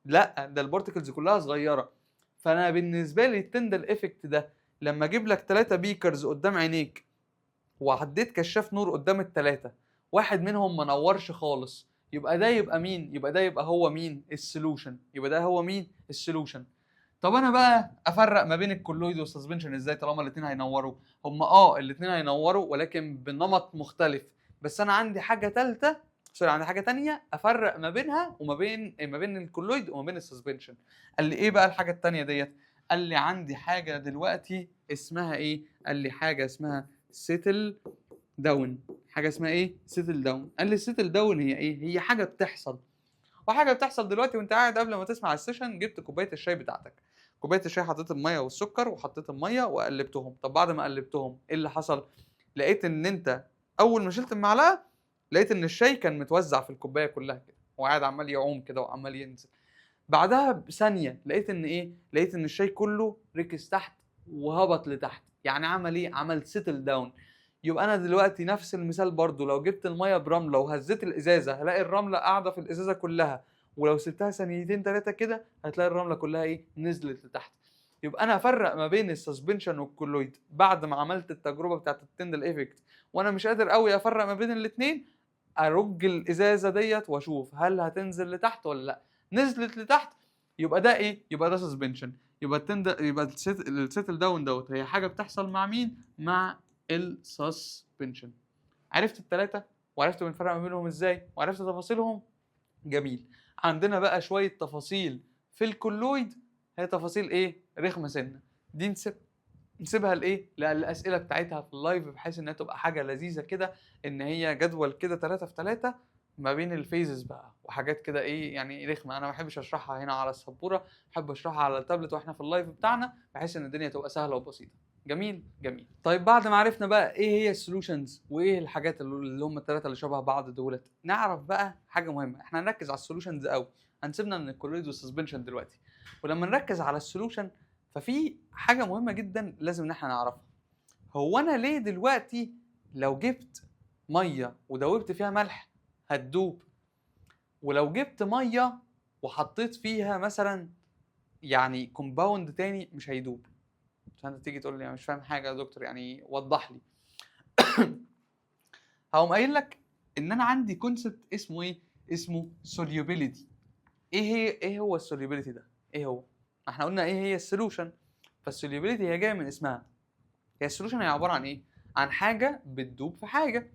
لا، ده البارتكلز كلها صغيره. فانا بالنسبه لي التندل افكت ده لما اجيب لك 3 بيكرز قدام عينيك وعديت كشاف نور قدام الثلاثه، واحد منهم ما نورش خالص، يبقى ده يبقى مين؟ يبقى ده يبقى هو مين؟ السولوشن. يبقى ده هو مين؟ السولوشن. طب انا بقى افرق ما بين الكولويد والسسبنشن ازاي طالما الاثنين هينوروا؟ هم الاثنين هينوروا ولكن بنمط مختلف. بس انا عندي حاجه ثالثه، عندي حاجه ثانيه افرق ما بينها وما بين الكولويد وما بين السسبنشن. قال لي ايه بقى الحاجه الثانيه ديت؟ قال لي عندي حاجه دلوقتي اسمها ايه؟ قال لي حاجه اسمها سيتل داون. حاجه اسمها ايه؟ سيتل داون. قال لي السيتل داون هي ايه؟ هي حاجه بتحصل، وحاجه بتحصل دلوقتي وانت قاعد قبل ما تسمع السيشن، جبت كوبايه الشاي بتاعتك، كوبايه الشاي حطيت الميه والسكر وحطيت الميه وقلبتهم. طب بعد ما قلبتهم ايه اللي حصل؟ لقيت ان انت اول ما شلت المعلقه لقيت ان الشاي كان متوزع في الكوبايه كلها كده وقاعد عمال يعوم كده وعمال ينزل. بعدها بثانيه لقيت ان ايه؟ لقيت ان الشاي كله ركز تحت وهبط لتحت. يعني عمل ايه؟ عمل سيتل داون. يبقى انا دلوقتي نفس المثال برضو، لو جبت الميه برمله وهزيت الازازه هلاقي الرمله قاعده في الازازه كلها، ولو سبتها ثانيتين 3 كده هتلاقي الرمله كلها ايه؟ نزلت لتحت. يبقى انا افرق ما بين السسبنشن والكولويد بعد ما عملت التجربه بتاعت التندل ايفكت وانا مش قادر قوي افرق ما بين الاثنين، ارج الازازه ديت واشوف هل هتنزل لتحت ولا لا. نزلت لتحت يبقى ده ايه؟ يبقى ده سسبنشن. يبقى يبقى السيتل داون دوت هي حاجه بتحصل مع مين؟ مع السسبنشن. عرفت الثلاثه وعرفت بنفرق ما بينهم ازاي وعرفت تفاصيلهم؟ جميل. عندنا بقى شويه تفاصيل في الكولويد، هي تفاصيل ايه؟ رخمه سنه. دي نسيبها لايه؟ للاسئله بتاعتها في اللايف، بحيث انها تبقى حاجه لذيذه كده، ان هي جدول كده 3 في 3 ما بين الفيزز بقى وحاجات كده ايه يعني رخمه. انا ما بحبش اشرحها هنا على السبوره، بحب اشرحها على التابلت واحنا في اللايف بتاعنا، بحيث ان الدنيا تبقى سهله وبسيطه. جميل جميل. طيب بعد ما عرفنا بقى ايه هي السولوشنز وايه الحاجات اللي هم الثلاثه اللي شبه بعض دولت، نعرف بقى حاجه مهمه. احنا هنركز على السولوشنز قوي، هنسيبنا من الكولويد والسسبنشن دلوقتي. ولما نركز على السولوشن ففي حاجه مهمه جدا لازم ان احنا نعرفها. هو انا ليه دلوقتي لو جبت ميه ودوبت فيها ملح هتدوب، ولو جبت ميه وحطيت فيها مثلا يعني كومباوند تاني مش هيدوب؟ عشان انت تيجي تقول لي انا مش فاهم حاجه يا دكتور، يعني وضح لي. هقوم قايل لك ان انا عندي كونسبت اسمه ايه؟ اسمه solubility. ايه هو السوليوبيليتي ده؟ ايه هو؟ احنا قلنا ايه هي السولوشن، فالسوليوبيليتي هي جايه من اسمها. هي السولوشن هي عباره عن ايه؟ عن حاجه بتدوب في حاجه.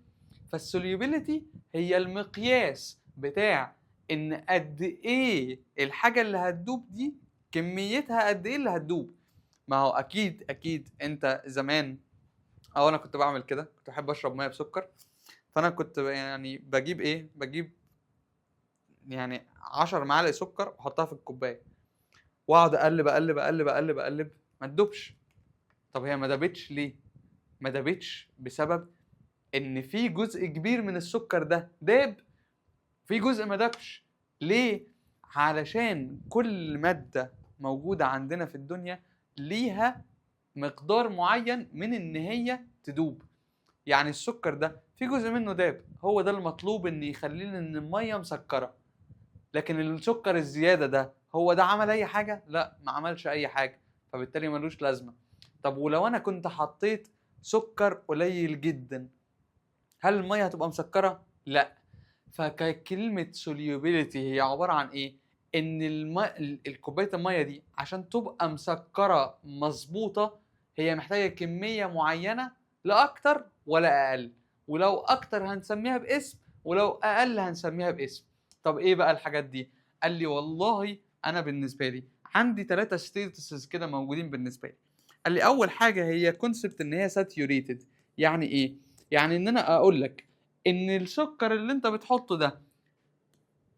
فالسوليوبيليتي هي المقياس بتاع ان قد ايه الحاجه اللي هتدوب دي كميتها قد ايه اللي هتدوب. ما هو اكيد انت زمان او انا كنت بعمل كده، كنت بحب اشرب ميه بسكر، فانا كنت يعني بجيب يعني 10 معالق سكر واحطها في الكوبايه واقعد اقلب ما تدوبش. طب هي ما دابتش ليه؟ ما دابتش بسبب ان في جزء كبير من السكر ده داب، في جزء ما دابش. ليه؟ علشان كل ماده موجوده عندنا في الدنيا ليها مقدار معين من ان هي تدوب. يعني السكر ده في جزء منه داب، هو ده المطلوب ان يخلينا ان الميه مسكره. لكن السكر الزياده ده هو ده عمل اي حاجه؟ لا، ما عملش اي حاجه، فبالتالي ملوش لازمه. طب ولو انا كنت حطيت سكر قليل جدا، هل الميه هتبقى مسكره؟ لا. فكلمه solubility هي عباره عن ايه؟ ان الكوبايه الميه دي عشان تبقى مسكره مظبوطه هي محتاجه كميه معينه، لا اكتر ولا اقل. ولو اكتر هنسميها باسم، ولو اقل هنسميها باسم. طب ايه بقى الحاجات دي؟ قال لي والله انا بالنسبه لي عندي 3 ستيتسز كده موجودين بالنسبه لي. قال لي اول حاجه هي كونسبت ان هي ساتيوريتد. يعني ايه؟ يعني ان انا اقول لك ان السكر اللي انت بتحطه ده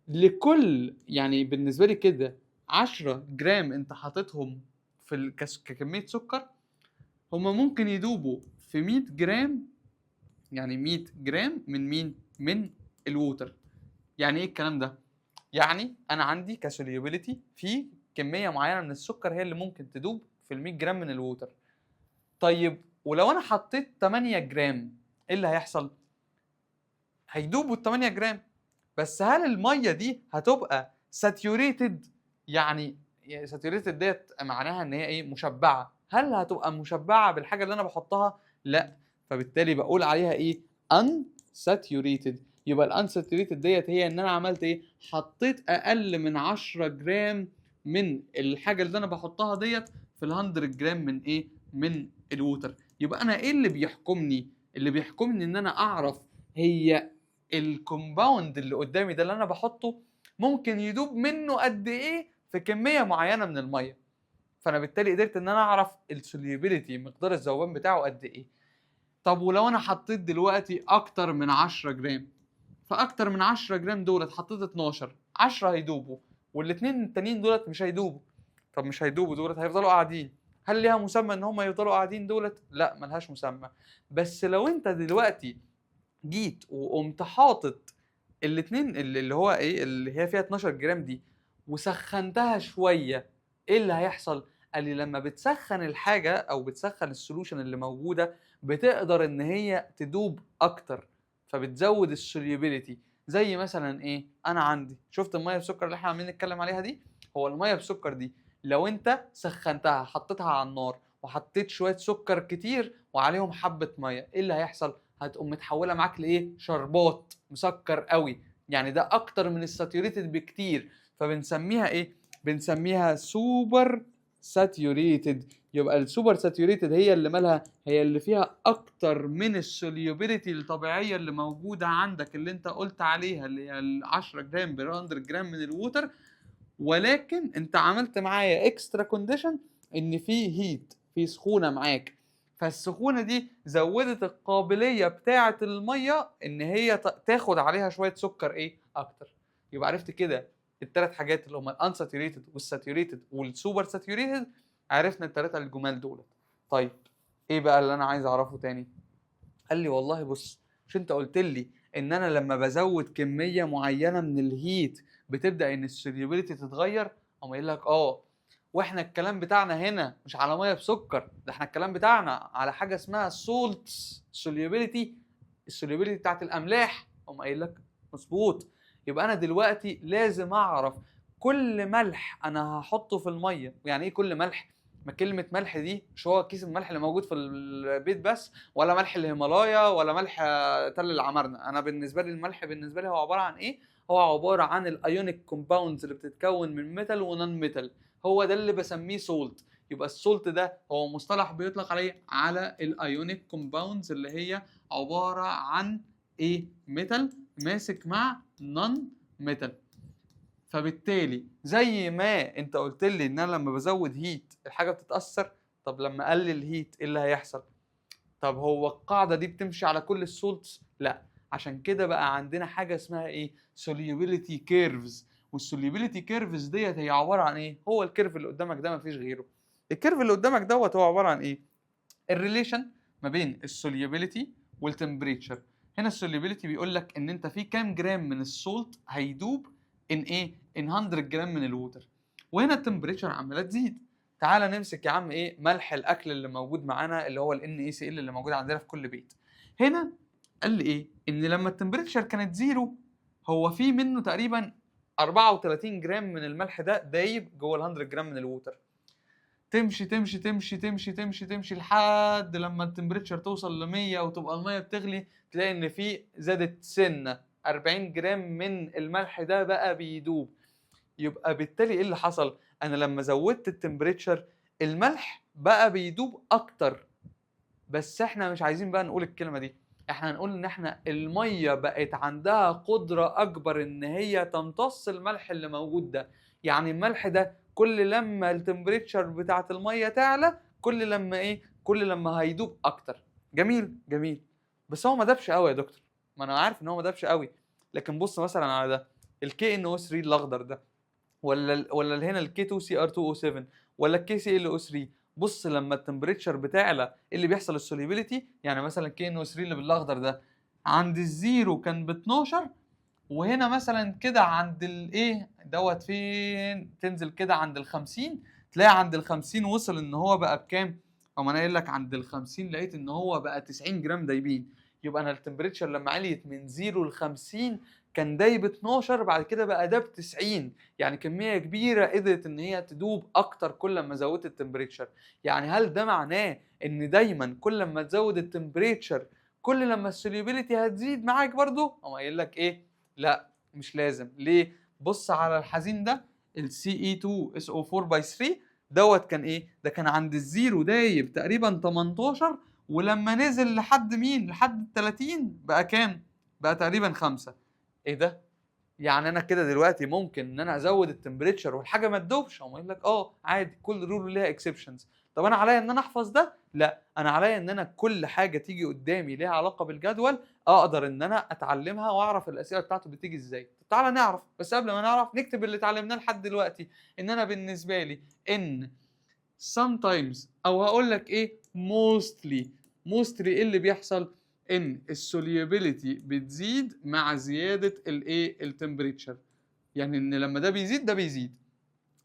لكل يعني بالنسبه لي كده 10 جرام انت حاططهم في ككميه سكر، هما ممكن يدوبوا في 100 جرام، يعني 100 جرام من مين؟ من الووتر. يعني ايه الكلام ده؟ يعني انا عندي كسوليوبيليتي في كميه معينه من السكر هي اللي ممكن تدوب في ال 100 جرام من الووتر. طيب ولو انا حطيت 8 جرام ايه اللي هيحصل؟ هيدوبوا ال 8 جرام، بس هل الميه دي هتبقى ساتيوريتد؟ يعني ساتيوريتد ديت معناها ان هي ايه؟ مشبعه. هل هتبقى مشبعه بالحاجه اللي انا بحطها؟ لا. فبالتالي بقول عليها ايه؟ unsaturated. يبقى الانساتوريتد ديت هي ان انا عملت ايه؟ حطيت اقل من 10 جرام من الحاجه اللي انا بحطها ديت في ال 100 جرام من ايه؟ من الووتر. يبقى انا ايه اللي بيحكمني؟ اللي بيحكمني ان انا اعرف هي الكومباوند اللي قدامي ده اللي انا بحطه ممكن يدوب منه قد ايه في كميه معينه من الميه. فانا بالتالي قدرت ان انا اعرف السوليوبيليتي، مقدار الذوبان بتاعه قد ايه. طب ولو انا حطيت دلوقتي اكتر من 10 جرام، فاكتر من 10 جرام دولت حطيت 12، 10 هيدوبوا والاثنين التانيين دولت مش هيدوبوا. طب مش هيدوبوا دولت هيفضلوا قاعدين. هل ليها مسمى ان هم يفضلوا قاعدين دولت؟ لا، ملهاش مسمى. بس لو انت دلوقتي جيت وقمت حاطط الاثنين اللي هو ايه اللي هي فيها 12 جرام دي وسخنتها شويه، ايه اللي هيحصل؟ قال لي لما بتسخن الحاجه او بتسخن السولوشن اللي موجوده بتقدر ان هي تدوب اكتر، فبتزود السوليوبيليتي. زي مثلا ايه؟ انا عندي شفت الميه بسكر اللي احنا عاملين نتكلم عليها دي؟ هو الميه بسكر دي لو انت سخنتها حطيتها على النار وحطيت شويه سكر كتير وعليهم حبه ميه، ايه اللي هيحصل؟ هتقوم متحوله معاك لايه؟ شربات مسكر قوي. يعني ده اكتر من الساتيوريتد بكتير، فبنسميها ايه؟ بنسميها سوبر ساتيوريتد. يبقى السوبر ساتيوريتد هي اللي مالها؟ هي اللي فيها اكتر من السوليوبيليتي الطبيعيه اللي موجوده عندك اللي انت قلت عليها اللي هي ال 10 جرام بر 100 جرام من الووتر، ولكن انت عملت معايا اكسترا كونديشن ان في هيت، في سخونه معاك. فالسخونه دي زودت القابليه بتاعه الميه ان هي تاخد عليها شويه سكر ايه اكتر. يبقى عرفت كده الثلاث حاجات اللي هم الانساتوريتد والساتوريتد والسوبر ساتوريتد. عرفنا الثلاثه الجمال دول. طيب ايه بقى اللي انا عايز اعرفه تاني؟ قال لي والله بص، مش انت قلت لي ان انا لما بزود كميه معينه من الهيت بتبدا ان السوليوبيليتي تتغير؟ قام قايل لك اه. واحنا الكلام بتاعنا هنا مش على ميه بسكر، ده احنا الكلام بتاعنا على حاجه اسمها سولت سوليوبيليتي، السوليوبيليتي بتاعت الاملاح. قام قايل لك مظبوط. يبقى انا دلوقتي لازم اعرف كل ملح انا هحطه في الميه. يعني ايه كل ملح؟ ما كلمه ملح دي مش هو كيس الملح اللي موجود في البيت بس، ولا ملح الهيمالايا، ولا ملح تل العمارنة. انا بالنسبه لي الملح بالنسبه لي هو عباره عن ايه؟ هو عباره عن الايونيك كومباوندز اللي بتتكون من ميتال ونون ميتال، هو ده اللي بسميه سولت. يبقى السولت ده هو مصطلح بيطلق عليه على الايونيك كومباوندز اللي هي عباره عن ايه؟ ميتال ماسك مع نون ميتال. فبالتالي زي ما انت قلت لي ان انا لما بزود هيت الحاجه بتتاثر، طب لما اقلل هيت ايه اللي هيحصل؟ طب هو القاعده دي بتمشي على كل السولتس؟ لا. عشان كده بقى عندنا حاجه اسمها ايه؟ solubility curves. والsolubility curves ديت هي عباره عن ايه؟ هو الكيرف اللي قدامك ده مفيش غيره. الكيرف اللي قدامك دوت هو عباره عن ايه؟ الريليشن ما بين السوليوبيليتي والتمبريتشر. هنا السوليوبيليتي بيقول لك ان انت في كام جرام من السولت هيدوب ان ايه؟ ان 100 جرام من الووتر. وهنا التمبريتشر عماله تزيد. تعال نمسك يا عم ايه؟ ملح الاكل اللي موجود معانا اللي هو ال NaCl اللي موجود عندنا في كل بيت. هنا قال لي ايه؟ ان لما التمبريتشر كانت زيرو هو في منه تقريبا 34 جرام من الملح ده دايب جوه ال 100 جرام من الووتر. تمشي تمشي تمشي تمشي تمشي تمشي لحد لما التمبريتشر توصل ل 100 وتبقى الميه بتغلي، تلاقي ان في زادت سنه 40 جرام من الملح ده بقى بيدوب. يبقى بالتالي ايه اللي حصل؟ انا لما زودت التمبريتشر الملح بقى بيدوب اكتر. بس احنا مش عايزين بقى نقول الكلمه دي، احنا هنقول ان احنا الميه بقت عندها قدره اكبر ان هي تمتص الملح اللي موجود ده. يعني الملح ده كل لما التمبريتشر بتاعه الميه تعلى كل لما ايه؟ كل لما هيدوب اكتر. جميل جميل. بس هو ما دابش قوي يا دكتور. ما انا عارف ان هو ما دابش قوي، لكن بص مثلا على ده. الكي ان او 3 الاخضر ده، ولا هنا الكي 2 سي ار 2 او 7، ولا الكي سي ال او 3. بص لما التمبريتشر بتعلى ايه اللي بيحصل السوليبيليتي. يعني مثلا الكي ان او 3 اللي بالاخضر ده عند الزيرو كان ب 12، وهنا مثلا كده عند الايه دوت فين، تنزل كده عند ال 50 تلاقي عند ال 50 وصل ان هو بقى بكام؟ او انا قايل لك عند ال 50 لقيت ان هو بقى 90 جرام دايبين. يبقى انا التمبريتشر لما عليت من 0 ل 50 كان دايب 12، بعد كده بقى داب 90. يعني كميه كبيره قدرت ان هي تدوب اكتر كل ما زودت التمبريتشر. يعني هل ده معناه ان دايما كل ما تزود التمبريتشر كل لما السوليبيليتي هتزيد معاك برضو؟ او قايل لك ايه، لا مش لازم. ليه؟ بص على الحزين ده، ال Ce2SO4 باي 3 دوت كان ايه؟ ده كان عند الزيرو دايب تقريبا 18، ولما نزل لحد مين؟ لحد ال 30 بقى كام؟ بقى تقريبا 5. ايه ده؟ يعني انا كده دلوقتي ممكن ان انا ازود التمبريتشر والحاجه ما تدوبش؟ هم يقول لك اه عادي، كل رول ليها اكسبشنز. طب انا عليا ان انا احفظ ده؟ لا، انا عليا ان انا كل حاجه تيجي قدامي ليها علاقه بالجدول اقدر ان انا اتعلمها واعرف الاسئله بتاعته بتيجي ازاي. طب تعالى نعرف، بس قبل ما نعرف نكتب اللي اتعلمناه لحد دلوقتي. ان انا بالنسبه لي ان sometimes، او هقول لك ايه mostly ايه اللي بيحصل؟ ان السوليبيليتي بتزيد مع زياده الايه التمبريتشر. يعني ان لما ده بيزيد ده بيزيد،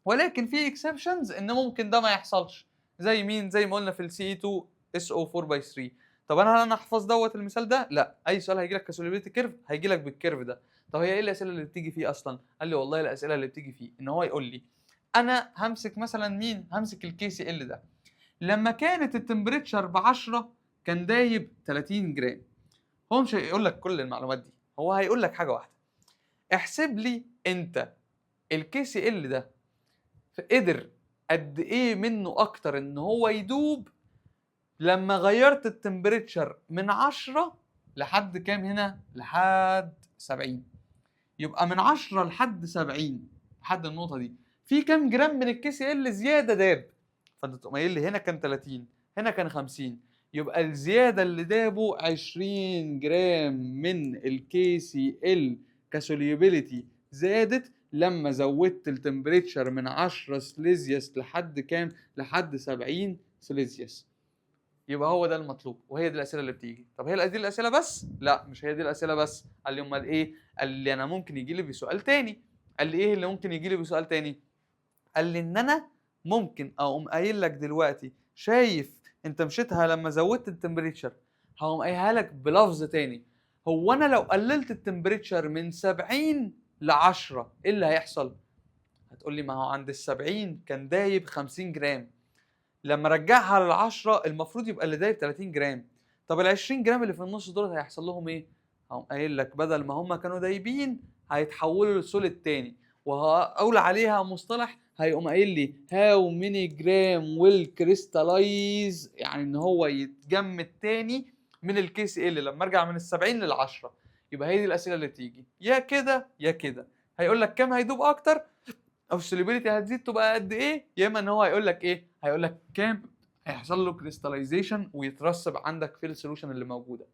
ولكن في اكسبشنز ان ممكن ده ما يحصلش. زي مين؟ زي ما قلنا في السي 2 اس او 4 باي 3. طب انا احفظ دوت المثال ده؟ لا، اي سؤال هيجي لك كسوليبيليتي كيرف هيجي لك بالكيرف ده. طب هي ايه الاسئله اللي بتيجي فيه اصلا؟ قال لي والله الاسئله اللي بتيجي فيه ان هو يقول لي انا همسك مثلا مين؟ همسك الكي سي ال ده. لما كانت التمبريتشر ب 10 كان دايب 30 جرام. هو مش هيقول لك كل المعلومات دي، هو هيقول لك حاجه واحده: احسب لي انت الكي سي ال ده قدر قد ايه منه اكتر ان هو يدوب لما غيرت التمبريتشر من 10 لحد كام هنا؟ لحد 70. يبقى من 10 لحد 70 لحد النقطه دي في كام جرام من الكي سي ال زياده داب؟ فانت تقوم قايل لي هنا كان 30 هنا كان 50، يبقى الزياده اللي دابه 20 جرام من الكي سي ال كسوليبيليتي زادت لما زودت التمبريتشر من 10 سليزيوس لحد كام؟ لحد 70 سليزيوس. يبقى هو ده المطلوب، وهي دي الاسئله اللي بتيجي. طب هي دي الاسئله بس؟ لا، مش هي دي الاسئله بس. قال لي امال ايه؟ قال لي انا ممكن يجي لي بسؤال تاني. قال لي ايه اللي ممكن يجي لي بسؤال تاني؟ قال لي ان انا ممكن اقوم قايل لك دلوقتي، شايف انت مشيتها لما زودت التمبريتشر، هقوم قايلها لك بلفظ تاني: هو انا لو قللت التمبريتشر من 70 ل 10 ايه اللي هيحصل؟ هتقول لي ما هو عند ال 70 كان دايب 50 جرام، لما رجعها لل 10 المفروض يبقى اللي دايب 30 جرام. طب ال 20 جرام اللي في النص دول هيحصل لهم ايه؟ هقوم قايل لك بدل ما هم كانوا دايبين هيتحولوا لسوليد تاني، وهقول عليها مصطلح هيقوم قايل لي هاو ميني جرام ويل كريستالايز، يعني ان هو يتجمد تاني من الكي سي ال لما ارجع من ال 70 لل 10. يبقى هي دي الاسئله اللي بتيجي يا كده يا كده. هيقول لك كام هيدوب اكتر، او السوليبيليتي هتزيد تبقى قد ايه، يا اما ان هو هيقول لك ايه؟ هيقول لك كام هيحصل له كريستاليزيشن ويترسب عندك في السوليوشن اللي موجوده.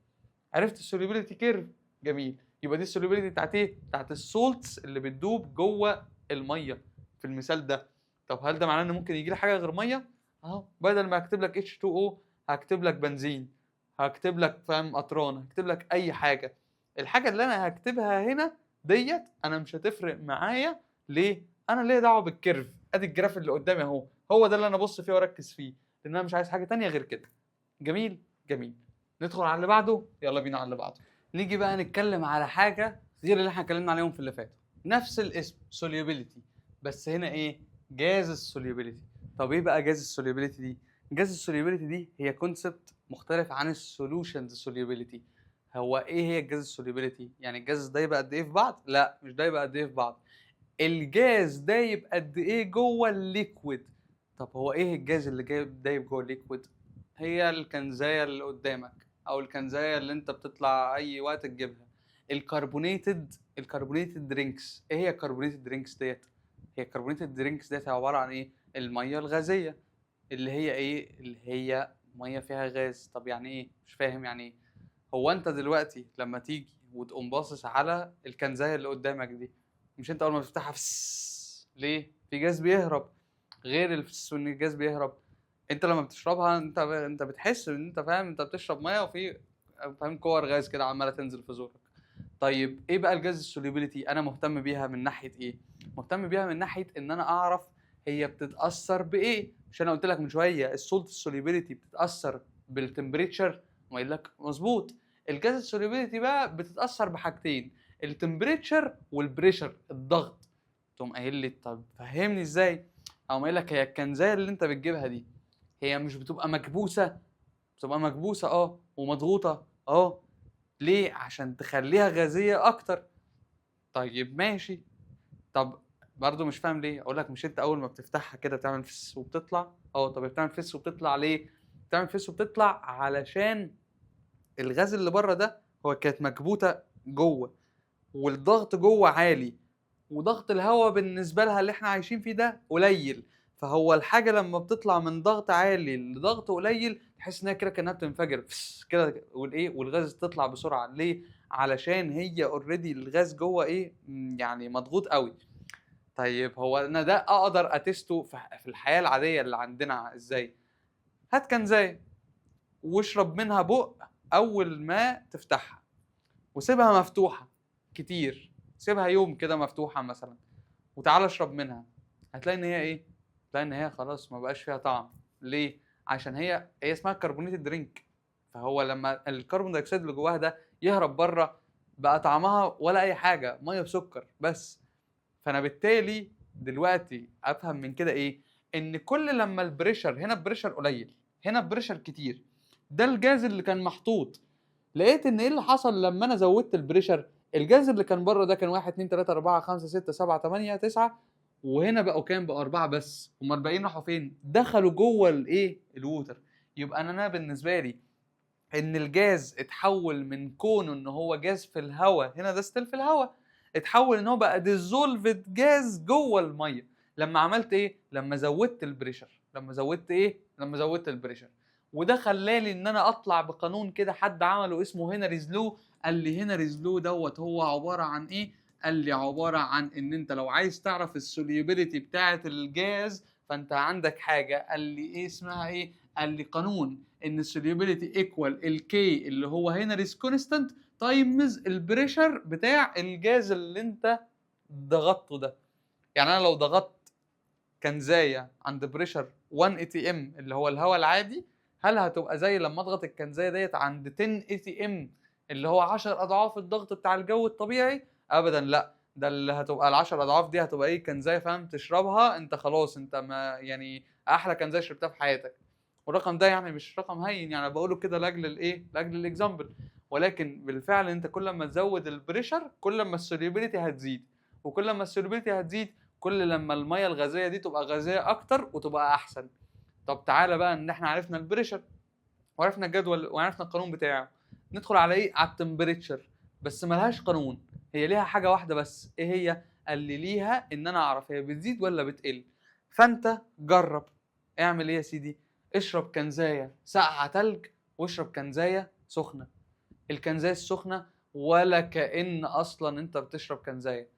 عرفت السوليبيليتي كيرف؟ جميل. يبقى دي السوليبيليتي بتاعت ايه؟ بتاعت السولتس اللي بتدوب جوه الميه في المثال ده. طب هل ده معناه ان ممكن يجي لي حاجه غير ميه؟ اهو بدل ما اكتب لك H2O هكتب لك بنزين، هكتب لك فاهم قطران، هكتب لك اي حاجه. الحاجه اللي انا هكتبها هنا ديت انا مش هتفرق معايا. ليه؟ انا ليه دعوه بالكيرف؟ ادي الجراف اللي قدامي اهو، هو ده اللي انا ابص فيه واركز فيه، لان انا مش عايز حاجه تانية غير كده. جميل جميل. ندخل على اللي بعده، يلا بينا على اللي بعده. نيجي بقى نتكلم على حاجه غير اللي احنا اتكلمنا عليهم في اللي فاتوا. نفس الاسم solubility، بس هنا ايه؟ جاز السوليبيليتي. طب ايه بقى جاز السوليبيليتي دي؟ جاز السوليبيليتي دي هي كونسبت مختلف عن السولوشنز سوليبيليتي. هو ايه هي الجاز السوليبيليتي؟ يعني الجاز ده يبقى قد ايه في بعض؟ لا، مش ده يبقى قد ايه في بعض، الجاز دايب قد ايه جوه الليكويد. طب هو ايه الجاز اللي دايب جوه الليكويد؟ هي الكنزايه اللي قدامك، او الكنزايه اللي انت بتطلع اي وقت تجيبها، الكربونيتد درينكس. ايه هي الكربونيتد درينكس ديت؟ هي الكربونيتد درينكس ديت عباره عن ايه؟ الميه الغازيه، اللي هي ايه؟ اللي هي ميه فيها غاز. طب يعني ايه؟ مش فاهم يعني ايه. هو انت دلوقتي لما تيجي وتقوم باصص على الكنزايه اللي قدامك دي، مش انت اول ما تفتحها ليه؟ في جاز بيهرب. غير الفس وان الجاز بيهرب، انت لما بتشربها انت بتحس ان انت فاهم انت بتشرب ميه وفي فاهم كور غاز كده عماله تنزل في زورك. طيب ايه بقى الجاز السوليبيليتي؟ انا مهتم بيها من ناحيه ايه؟ مهتم بيها من ناحيه ان انا اعرف هي بتتاثر بايه. مش انا قلت لك من شويه السولت السوليبيليتي بتتاثر بالتمبريتشر؟ ما يقول لك مظبوط. الجاز السوليبيليتي بقى بتتاثر بحاجتين، التمبريتشر والبريشر، الضغط. تقوم قايل لي طب فهمني ازاي؟ او قايل لك هي الكنزايه اللي انت بتجيبها دي هي مش بتبقى مكبوسه؟ بتبقى مكبوسه ومضغوطه ليه؟ عشان تخليها غازيه اكتر. طيب ماشي. طب برضه مش فاهم ليه. اقول لك مش انت اول ما بتفتحها كده بتعمل فس وبتطلع؟ طب بتعمل فس وبتطلع ليه؟ بتعمل فس وبتطلع علشان الغاز اللي بره ده هو كانت مكبوته جوه، والضغط جوه عالي، وضغط الهواء بالنسبه لها اللي احنا عايشين فيه ده قليل. فهو الحاجه لما بتطلع من ضغط عالي لضغط قليل تحس انها كده كانها بتنفجر كده، والغاز تطلع بسرعه. ليه؟ علشان هي اوريدي الغاز جوه يعني مضغوط قوي. طيب هو انا ده اقدر اتسته في الحياه العاديه اللي عندنا ازاي؟ هات كنزايه واشرب منها بق اول ما تفتحها، وسيبها مفتوحه كتير، سيبها يوم كده مفتوحه مثلا، وتعالى اشرب منها. هتلاقي ان هي هتلاقي ان هي خلاص ما بقاش فيها طعم. ليه؟ عشان هي اسمها كربونيتد درينك. فهو لما الكربون دايوكسيد اللي جواها ده يهرب بره بقى طعمها ولا اي حاجه، ميه بسكر بس. فانا بالتالي دلوقتي افهم من كده ان كل لما البريشر هنا البريشر قليل هنا البريشر كتير، ده الجاز اللي كان محطوط. لقيت ان ايه اللي حصل لما انا زودت البريشر؟ الجاز اللي كان بره ده كان 1 2 3 4 5 6 7 8 9، وهنا بقوا كام؟ بقوا 4 بس. هم الباقيين راحوا فين؟ دخلوا جوه الووتر. يبقى انا بالنسبه لي ان الجاز اتحول من كونه ان هو جاز في الهواء، هنا ده ستيل في الهواء، اتحول ان هو بقى ديزولفد جاز جوه الميه. لما عملت لما زودت البريشر. لما زودت البريشر. وده خلالي ان انا اطلع بقانون كده حد عمله اسمه هنريز لو. قال لي هنريز لو دوت هو عباره عن قال لي عباره عن ان انت لو عايز تعرف السوليبيليتي بتاعه الجاز فانت عندك حاجه. قال لي اسمها قال لي قانون ان السوليبيليتي ايكوال الكي اللي هو هنريز كونستانت تايمز البريشر بتاع الجاز اللي انت ضغطته ده. يعني انا لو ضغطت كنزايه عند بريشر 1 اي تي ام اللي هو الهواء العادي، هل هتبقى زي لما اضغط الكنزايه ديت عند 10 اي تي ام اللي هو 10 اضعاف الضغط بتاع الجو الطبيعي؟ ابدا لا. ده اللي هتبقى ال10 اضعاف دي هتبقى كنزايه فاهم تشربها انت خلاص، انت ما يعني احلى كنزايه شربتها في حياتك. والرقم ده يعني مش رقم هين، يعني بقوله كده لاجل لاجل الاكزامبل. ولكن بالفعل انت كل ما تزود البريشر كل ما السوليبيليتي هتزيد، وكل ما السوليبيليتي هتزيد كل لما الميه الغازيه دي تبقى غازيه اكتر وتبقى احسن. طب تعالى بقى ان احنا عرفنا البريشر وعرفنا الجدول وعرفنا القانون بتاعه، ندخل على على التمبريتشر. بس ملهاش قانون، هي ليها حاجه واحده بس. ايه هي؟ قال لي ليها ان انا اعرف هي بتزيد ولا بتقل. فانت جرب. اعمل يا سيدي؟ اشرب كنزايه ساقعه تلج واشرب كنزايه سخنه. الكنزايه السخنه ولا كأن اصلا انت بتشرب كنزايه،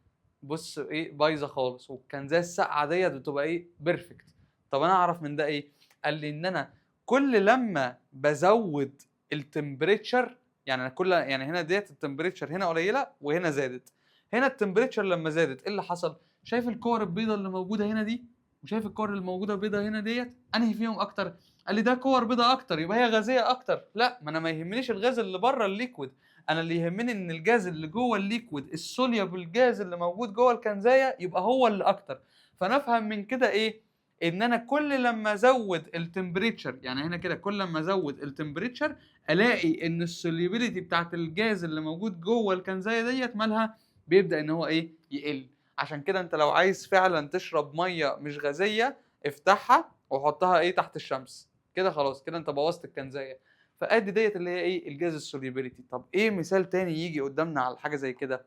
بص بايظه خالص. والكنزايه الساقعه ديت بتبقى بيرفكت. طب انا اعرف من ده قال لي ان انا كل لما بزود التمبريتشر، يعني انا يعني هنا ديت التمبريتشر هنا قليله وهنا زادت. هنا التمبريتشر لما زادت ايه اللي حصل؟ شايف الكور البيضاء اللي موجوده هنا دي وشايف الكور اللي موجوده بيضاء هنا ديت، انهي فيهم اكتر؟ قال لي ده كور بيضاء اكتر يبقى هي غازيه اكتر. لا، ما انا ما يهمنيش الغاز اللي بره الليكويد، انا اللي يهمني ان الجاز اللي جوه الليكويد السوليبل جاز اللي موجود جوه الكنزايه يبقى هو اللي اكتر. فنفهم من كده ان انا كل لما ازود التمبريتشر، يعني هنا كده كل لما ازود التمبريتشر الاقي ان السوليبيليتي بتاعت الجاز اللي موجود جوه الكنزايه ديت مالها بيبدا ان هو يقل. عشان كده انت لو عايز فعلا تشرب ميه مش غازيه افتحها وحطها تحت الشمس كده، خلاص كده انت بوظت الكنزايه. فادي ديت اللي هي الجاز السوليبيليتي. طب مثال تاني يجي قدامنا على حاجه زي كده؟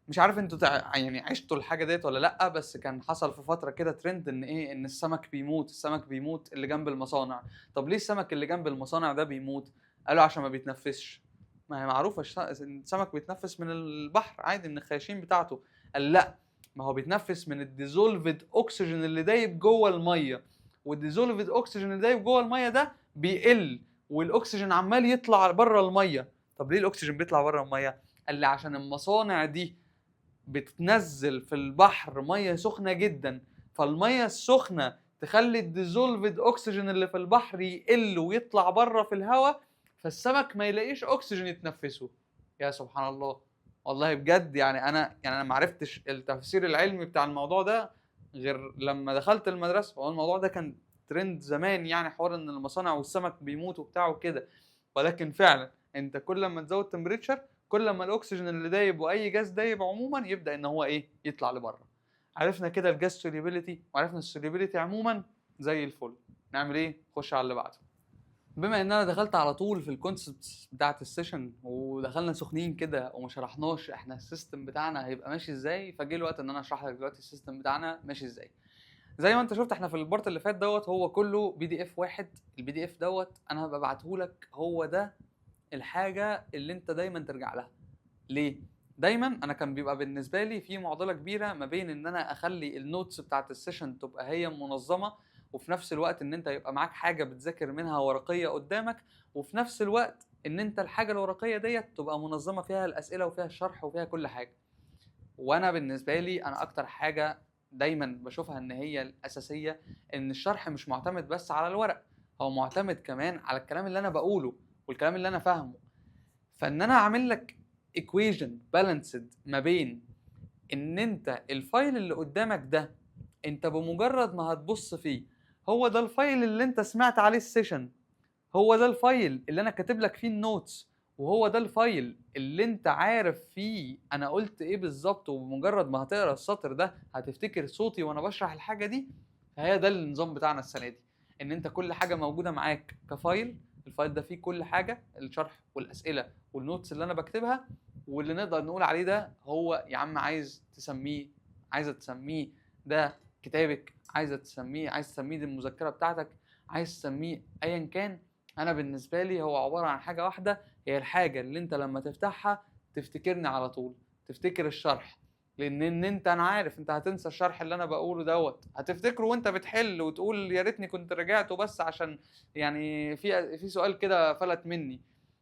مش عارف انتوا يعني عشتوا الحاجه ديت ولا لا، بس كان حصل في فتره كده ترند ان ان السمك بيموت. السمك بيموت اللي جنب المصانع. طب ليه السمك اللي جنب المصانع ده بيموت؟ قالوا عشان ما بيتنفسش. ما هي معروفه السمك بيتنفس من البحر عادي من الخياشيم بتاعته. قال لا، ما هو بيتنفس من الديزولفد اكسجين اللي دايب جوه الميه، والديزولفد اكسجين اللي دايب جوه الميه ده بيقل، والاكسجين عمال يطلع بره الميه. طب ليه الاكسجين بيطلع بره الميه؟ قال لي عشان المصانع دي بتنزل في البحر ميه سخنه جدا، فالميه السخنه تخلي الديزولفد اكسجين اللي في البحر يقل ويطلع بره في الهواء، فالسمك ما يلاقيش اكسجين يتنفسه. يا سبحان الله، والله بجد يعني انا ما عرفتش التفسير العلمي بتاع الموضوع ده غير لما دخلت المدرسه. هو الموضوع ده كان ترند زمان، يعني حوار ان المصانع والسمك بيموتوا وبتاع وكده، ولكن فعلا انت كل ما تزود تمبريتشر كل ما الاكسجين اللي دايب واي جاز دايب عموما يبدا ان هو ايه، يطلع لبره. عرفنا كده الجاز سوليبيليتي، وعرفنا السوليبيليتي عموما زي الفل. نعمل ايه؟ خش على اللي بعده. بما ان انا دخلت على طول في الكونسبتس بتاعه السيشن ودخلنا سخنين كده وما شرحناش احنا السيستم بتاعنا هيبقى ماشي ازاي، فجه الوقت ان انا اشرح لك دلوقتي السيستم بتاعنا ماشي ازاي. زي ما انت شفت احنا في البارت اللي فات دوت هو كله بي دي اف واحد. البي دي اف دوت انا هبقى ابعته لك، هو ده الحاجه اللي انت دايما ترجع لها. ليه؟ دايما انا كان بيبقى بالنسبه لي في معضله كبيره ما بين ان انا اخلي النوتس بتاعت السيشن تبقى هي منظمه، وفي نفس الوقت ان انت يبقى معاك حاجه بتذاكر منها ورقيه قدامك، وفي نفس الوقت ان انت الحاجه الورقيه ديت تبقى منظمه فيها الاسئله وفيها الشرح وفيها كل حاجه. وانا بالنسبه لي انا اكتر حاجه دايما بشوفها ان هي الاساسيه، ان الشرح مش معتمد بس على الورق، هو معتمد كمان على الكلام اللي انا بقوله والكلام اللي انا فاهمه. فان انا اعمل لك equation balanced ما بين ان انت الفايل اللي قدامك ده انت بمجرد ما هتبص فيه هو ده الفايل اللي انت سمعت عليه السيشن، هو ده الفايل اللي انا كاتب لك فيه النوتس، وهو ده الفايل اللي انت عارف فيه انا قلت ايه بالظبط، وبمجرد ما هتقرا السطر ده هتفتكر صوتي وانا بشرح الحاجه دي. فهي ده النظام بتاعنا السنه دي، ان انت كل حاجه موجوده معاك كفايل، الفايل ده فيه كل حاجه، الشرح والاسئله والنوتس اللي انا بكتبها، واللي نقدر نقول عليه ده هو يا عم عايزه تسميه ده كتابك، عايز تسميه دي المذكره بتاعتك، عايز تسميه ايا كان. انا بالنسبه لي هو عباره عن حاجه واحده، هي الحاجه اللي انت لما تفتحها تفتكرني على طول، تفتكر الشرح. لان انا عارف انت هتنسى الشرح اللي انا بقوله دوت، هتفتكره وانت بتحل وتقول يا ريتني كنت رجعته بس عشان يعني في سؤال كده فلت مني.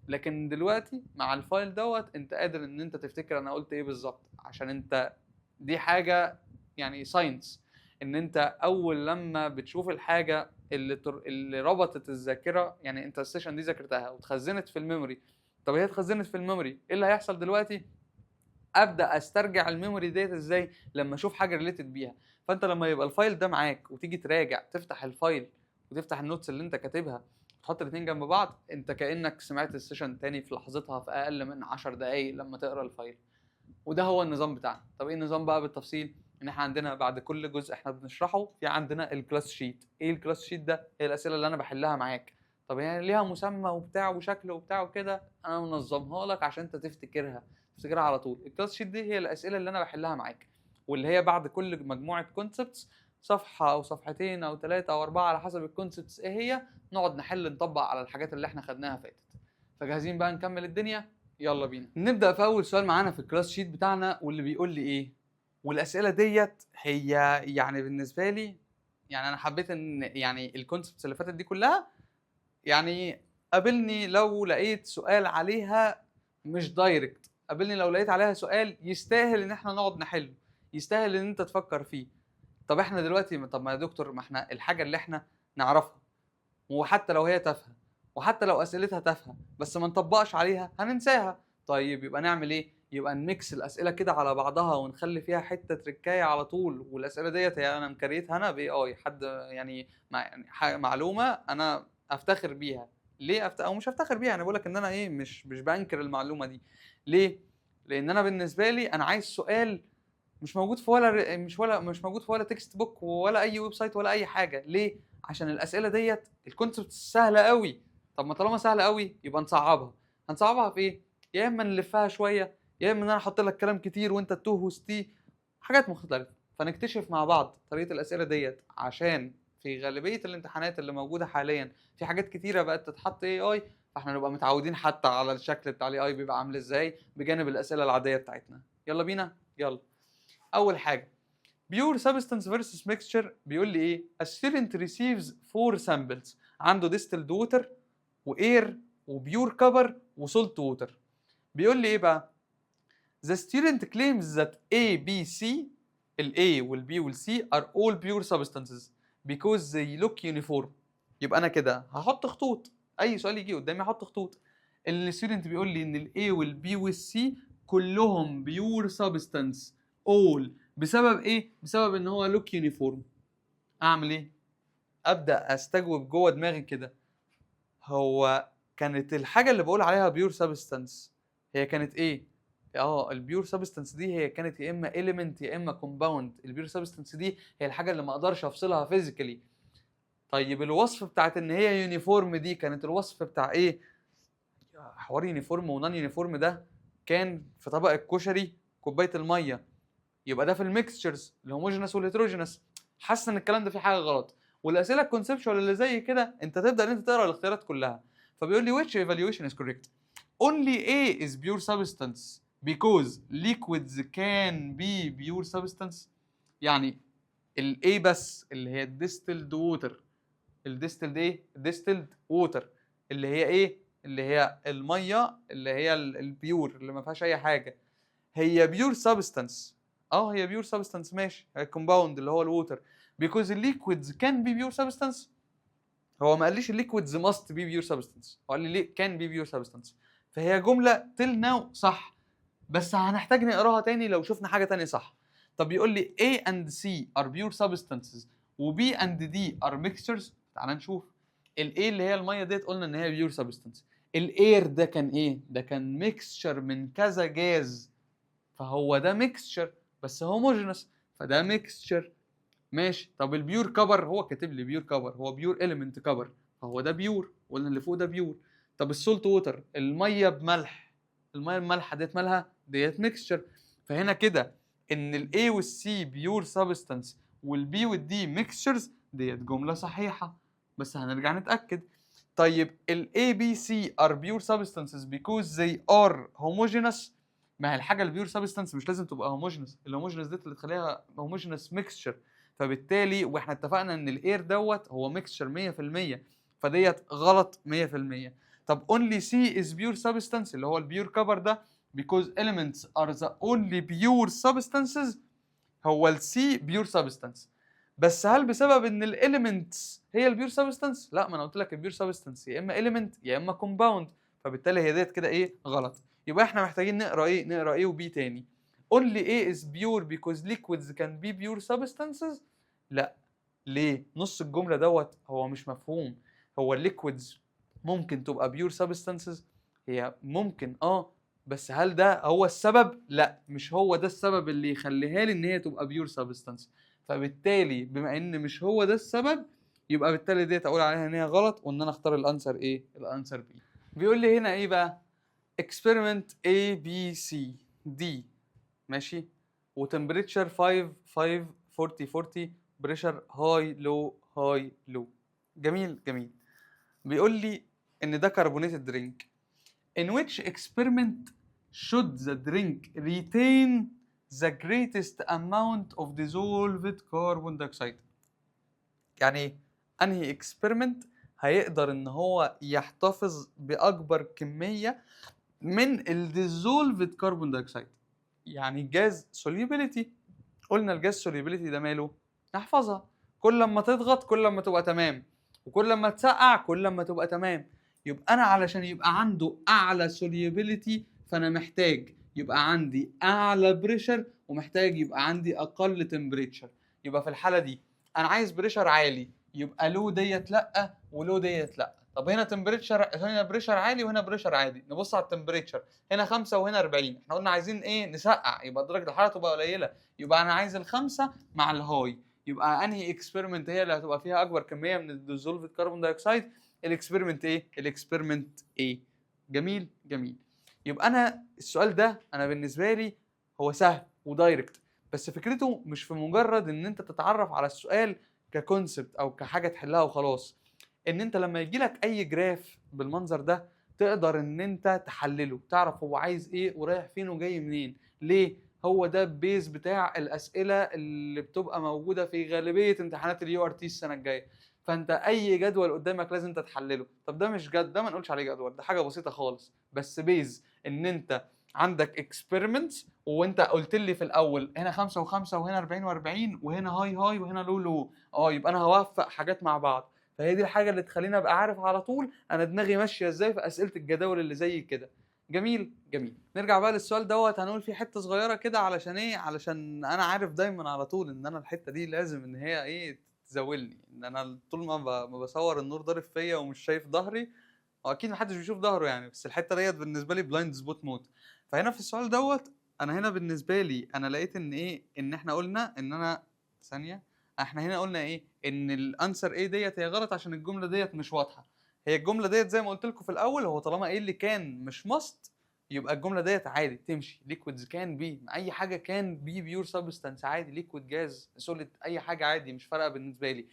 لكن دلوقتي مع الفايل دوت انت قادر ان انت تفتكر انا قلت ايه بالظبط، عشان انت دي حاجه يعني ساينس، ان انت اول لما بتشوف الحاجه اللي ربطت الذاكره، يعني انت السيشن دي ذاكرتها واتخزنت في الميموري. طب هي اتخزنت في الميموري، ايه اللي هيحصل دلوقتي؟ ابدا استرجع الميموري ديت ازاي؟ لما اشوف حاجه ريليتد بيها. فانت لما يبقى الفايل ده معاك وتيجي تراجع تفتح الفايل وتفتح النوتس اللي انت كاتبها وتحط الاثنين جنب بعض، انت كانك سمعت السيشن تاني في لحظتها في اقل من 10 دقائق لما تقرا الفايل. وده هو النظام بتاعنا. طب ايه النظام بقى بالتفصيل؟ ان احنا عندنا بعد كل جزء احنا بنشرحه في عندنا الكلاس شيت. ايه الكلاس شيت ده؟ هي الاسئله اللي انا بحلها معاك. طب يعني ليها مسمى وبتاع وشكل وبتاع وكده، انا منظمها لك عشان انت تفتكرها على طول. الكلاس شيت دي هي الاسئله اللي انا بحلها معاك، واللي هي بعد كل مجموعه كونسبتس صفحه او صفحتين او 3 او 4 على حسب الكونسبتس ايه هي، نقعد نطبق على الحاجات اللي احنا خدناها فاتت. فجاهزين بقى نكمل الدنيا؟ يلا بينا نبدأ في أول سؤال معانا في الكلاس شيت بتاعنا، واللي بيقول لي إيه؟ والأسئلة ديت هي يعني بالنسبة لي، يعني أنا حبيت إن يعني الكونسبتس اللي فاتت دي كلها يعني قابلني لو لقيت سؤال عليها مش دايركت، قابلني لو لقيت عليها سؤال يستاهل إن إحنا نقعد نحله، يستاهل إن أنت تفكر فيه. طب إحنا دلوقتي، طب ما يا دكتور ما إحنا الحاجة اللي إحنا نعرفها وحتى لو هي تافهه، وحتى لو اسئلتها تافهه بس ما نطبقش عليها هننساها. طيب يبقى نعمل ايه؟ يبقى نميكس الاسئله كده على بعضها ونخلي فيها حته تركايه على طول. والاسئله ديت هي انا مكريتها انا باي اي، حد يعني معلومه انا افتخر بيها. ليه او مش افتخر بيها، انا بقول لك ان انا ايه، مش بانكر المعلومه دي. ليه؟ لان انا بالنسبه لي انا عايز سؤال مش موجود في مش موجود في ولا تكست بوك ولا اي ويب سايت ولا اي حاجه. ليه؟ عشان الاسئله ديت الكونسبت سهله قوي. طب ما طالما سهله قوي يبقى نصعبها. هنصعبها في ايه؟ يا اما نلفها شويه، يا اما ان انا احط لك كلام كتير وانت تتوه وستيه، حاجات مختلفه. فنكتشف مع بعض طريقه الاسئله ديت، عشان في غالبيه الامتحانات اللي موجوده حاليا في حاجات كتيره بقت تتحط اي، فاحنا نبقى متعودين حتى على الشكل بتاع الاي بيبقى عامل ازاي بجانب الاسئله العاديه بتاعتنا. يلا بينا، يلا. اول حاجه pure substance versus mixture، بيقول لي ايه؟ a student receives 4 samples، عنده distilled water واير وبيور كبر وسولت ووتر. بيقول لي ايه بقى؟ the student claims that A B C، ال A وال B وال C are all pure substances because they look uniform. يبقى انا كده هحط خطوط، اي سؤال يجي قدامي هحط خطوط. الستودنت بيقول لي ان ال A وال B وال C كلهم pure substance all، بسبب ايه؟ بسبب ان هو look uniform. اعمل ايه؟ ابدا استجوب جوه دماغي كده، هو كانت الحاجه اللي بقول عليها بيور سبستانس هي كانت ايه؟ البيور سبستانس دي هي كانت يا اما اليمنت يا اما كومباوند. البيور سبستانس دي هي الحاجه اللي ما اقدرش افصلها فيزيكالي. طيب الوصف بتاعت ان هي يونيفورم دي كانت الوصف بتاع ايه؟ حوار يونيفورم ونون يونيفورم ده كان في طبق الكشري كوبايه الميه، يبقى ده في الميكستشرز الهوموجينس والهيتروجينس. حاسس ان الكلام ده فيه حاجه غلط. والاسئله الكونسبشوال اللي زي كده انت تبدا ان انت تقرا الاختيارات كلها. فبيقول لي which evaluation is correct؟ only A is pure substance because liquids can be pure substance. يعني ال A بس اللي هي distilled water، ال distilled ايه؟ distilled water اللي هي ايه؟ اللي هي الميه اللي هي البيور اللي ما فيهاش اي حاجه، هي pure substance. هي بيور سبستانس ماشي، الكومباوند اللي هو الووتر because الليكويدز كان بي بيور سبستانس. هو ما قاليش الليكويدز ماست بي بيور سبستانس، هو قال لي ليه كان بي بيور سبستانس. فهي جمله تيل ناو صح، بس هنحتاج نقراها تاني لو شفنا حاجه تانية صح. طب يقول لي A and C are pure substances و B and D are mixtures. تعال نشوف. ال A اللي هي الميه ديت قلنا ان هي بيور سبستانس. الاير ده كان ايه؟ ده كان ميكستشر من كذا جاز، فهو ده ميكستشر بس هوموجينس، فده ميكستشر ماشي. طب البيور كبر، هو كاتب لي بيور كبر، هو بيور اليمنت كبر، فهو ده بيور، قلنا اللي فوق ده بيور. طب السولت ووتر، الميه بملح، الميه المالحه ديت مالها؟ ديت ميكستشر. فهنا كده ان الاي والسي بيور سبستانس والبي والدي ميكستشرز، ديت جمله صحيحه، بس هنرجع نتاكد. طيب الاي بي سي ار بيور سبستانسز because they are homogeneous. ما هي الحاجه البيور سبستانس مش لازم تبقى هوموجينس، الهوموجينس ديت اللي تخليها هوموجينس ميكستشر. فبالتالي واحنا اتفقنا ان الاير دوت هو ميكستشر 100%، فديت غلط 100%. طب only C is pure substance اللي هو البيور كفر ده because elements are the only pure substances، هو السي بيور سبستانس. بس هل بسبب ان الاليمنتس هي البيور سبستانس؟ لا، ما انا قلت لك البيور سبستانس يا اما اليمنت يا اما كومباوند، فبالتالي هي ديت كده ايه؟ غلط. يبقى احنا محتاجين نقرا ايه؟ نقرا ايه وبي تاني. only A is pure because liquids can be pure substances. لا، ليه؟ نص الجمله دوت هو مش مفهوم. هو الليكويدز ممكن تبقى بيور سبستانسز، هي ممكن بس هل ده هو السبب؟ لا، مش هو ده السبب اللي يخليها لي ان هي تبقى بيور سبستانس. فبالتالي بما ان مش هو ده السبب، يبقى بالتالي ديت اقول عليها ان هي غلط وان انا اختار الانسر ايه؟ الانسر بي. بيقول لي هنا ايه بقى؟ experiment A B C D ماشي، وتمبريتشر 5 5 40 40، بريشر هاي لو هاي لو. جميل جميل. بيقول لي ان ده كربونيتد درينك. In which experiment should the drink retain the greatest amount of dissolved carbon dioxide؟ يعني انهي experiment هيقدر ان هو يحتفظ باكبر كميه من الديزولفد كربون دايوكسيد؟ يعني الجاز solubility، قلنا الجاز solubility ده ماله؟ نحفظها، كل ما تضغط كل ما تبقى تمام، وكل ما تسقع كل ما تبقى تمام. يبقى انا علشان يبقى عنده اعلى solubility فانا محتاج يبقى عندي اعلى بريشر، ومحتاج يبقى عندي اقل تمبريتشر. يبقى في الحاله دي انا عايز بريشر عالي، يبقى لو ديت لا ولو ديت لا. طب هنا تمبريتشر، هنا بريشر عالي وهنا بريشر عادي، نبص على التمبريتشر، هنا 5 وهنا 40، احنا قلنا عايزين ايه؟ نسقع، يبقى درجه الحراره تبقى قليله، يبقى انا عايز ال5 مع الهاي. يبقى انهي اكسبيرمنت هي اللي هتبقى فيها اكبر كميه من الديزولفد كربون دايوكسيد؟ الاكسبيرمنت ايه؟ الاكسبيرمنت ايه. جميل جميل. يبقى انا السؤال ده انا بالنسبه لي هو سهل ودايركت، بس فكرته مش في مجرد ان انت تتعرف على السؤال ككونسبت او كحاجه تحلها وخلاص، ان انت لما يجي لك اي جراف بالمنظر ده تقدر ان انت تحلله، تعرف هو عايز ايه ورايح فين وجاي منين. ليه؟ هو ده البيز بتاع الاسئله اللي بتبقى موجوده في غالبيه امتحانات اليو ار تي السنه الجايه. فانت اي جدول قدامك لازم تتحلله. طب ده مش ده ما نقولش عليه جدول، ده حاجه بسيطه خالص، بس بيز ان انت عندك اكسبيرمنتس، وانت قلت لي في الاول هنا 5 و5 وهنا 40 و40 وهنا هاي هاي وهنا لو لو، يبقى انا هوفق حاجات مع بعض. فهي دي الحاجه اللي تخليني ابقى عارف على طول انا دماغي ماشيه ازاي في اسئله الجداول اللي زي كده. جميل جميل. نرجع بقى للسؤال دوت، هنقول فيه حته صغيره كده علشان ايه، علشان انا عارف دايما على طول ان انا الحته دي لازم ان هي ايه تزاولني، ان انا طول ما بصور النور ضارب فيا ومش شايف ظهري، واكيد محدش بيشوف ظهره يعني، بس الحته ديت بالنسبه لي بلايند سبوت موت. فهنا في السؤال دوت انا هنا بالنسبه لي انا لقيت ان ايه، ان احنا قلنا ان انا ثانيه، احنا هنا قلنا ايه، ان الانسر ايه ديت هي غلط عشان الجمله ديت مش واضحه. هي الجمله ديت زي ما قلت لكم في الاول، هو طالما ايه اللي كان مش ماست، يبقى الجمله ديت عادي تمشي، ليكويدز كان بي، اي حاجه كان بي بيور سبستانس عادي، ليكويد جاز سوليد اي حاجه عادي مش فارقه بالنسبه لي.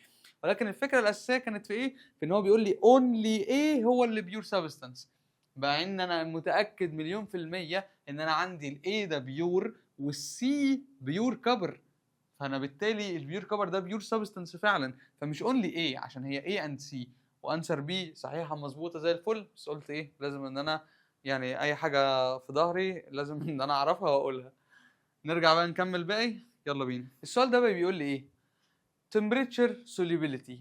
ولكن الفكره الاساسيه كانت في ايه، في ان هو بيقول لي اونلي ايه هو اللي بيور سبستانس، مع ان انا متاكد مليون في الميه ان انا عندي الاي ده بيور والسي بيور كبر، فانا بالتالي البيور كبر ده بيور سبستانس فعلا، فمش اونلي ايه عشان هي ايه اند سي. وانسر بي صحيحه مظبوطه زي الفل، بس قلت ايه لازم ان انا يعني اي حاجه في ظهري لازم ان انا اعرفها واقولها. نرجع بقى نكمل باقي، يلا بينا. السؤال ده بقى بيقول لي ايه، temperature solubility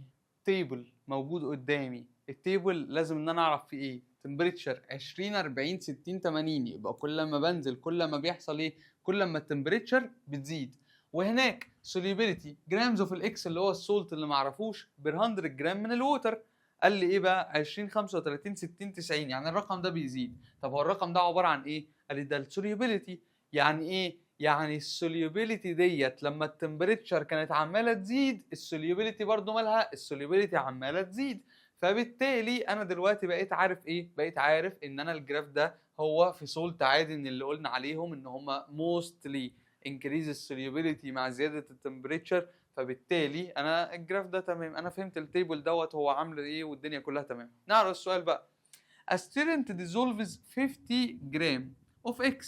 table موجود قدامي، التيبل لازم ان انا اعرف فيه ايه، temperature 20 40 60 80، يبقى كل ما بنزل كل ما بيحصل ايه، كل ما التمبريتشر بتزيد. وهناك solubility جرامز اوف الاكس اللي هو السولت اللي ما اعرفوش بير 100 جرام من الووتر. قال لي ايه بقى 20 35 60 90، يعني الرقم ده بيزيد. طب هو الرقم ده عباره عن ايه؟ قال لي ده السوليوبيليتي. يعني ايه؟ يعني السوليوبيليتي ديت لما التمبريتشر كانت عماله تزيد، السوليوبيليتي برضو مالها، السوليوبيليتي عماله تزيد. فبالتالي انا دلوقتي بقيت عارف ايه، بقيت عارف ان انا الجراف ده هو في سولت عادي من اللي قلنا عليهم ان هم موستلي انكريز السوليوبيليتي مع زياده التمبريتشر. فبالتالي انا الجراف ده تمام، انا فهمت التيبل دوت هو عامل ايه والدنيا كلها تمام. نعرف السؤال بقى. A student dissolves 50 جرام of X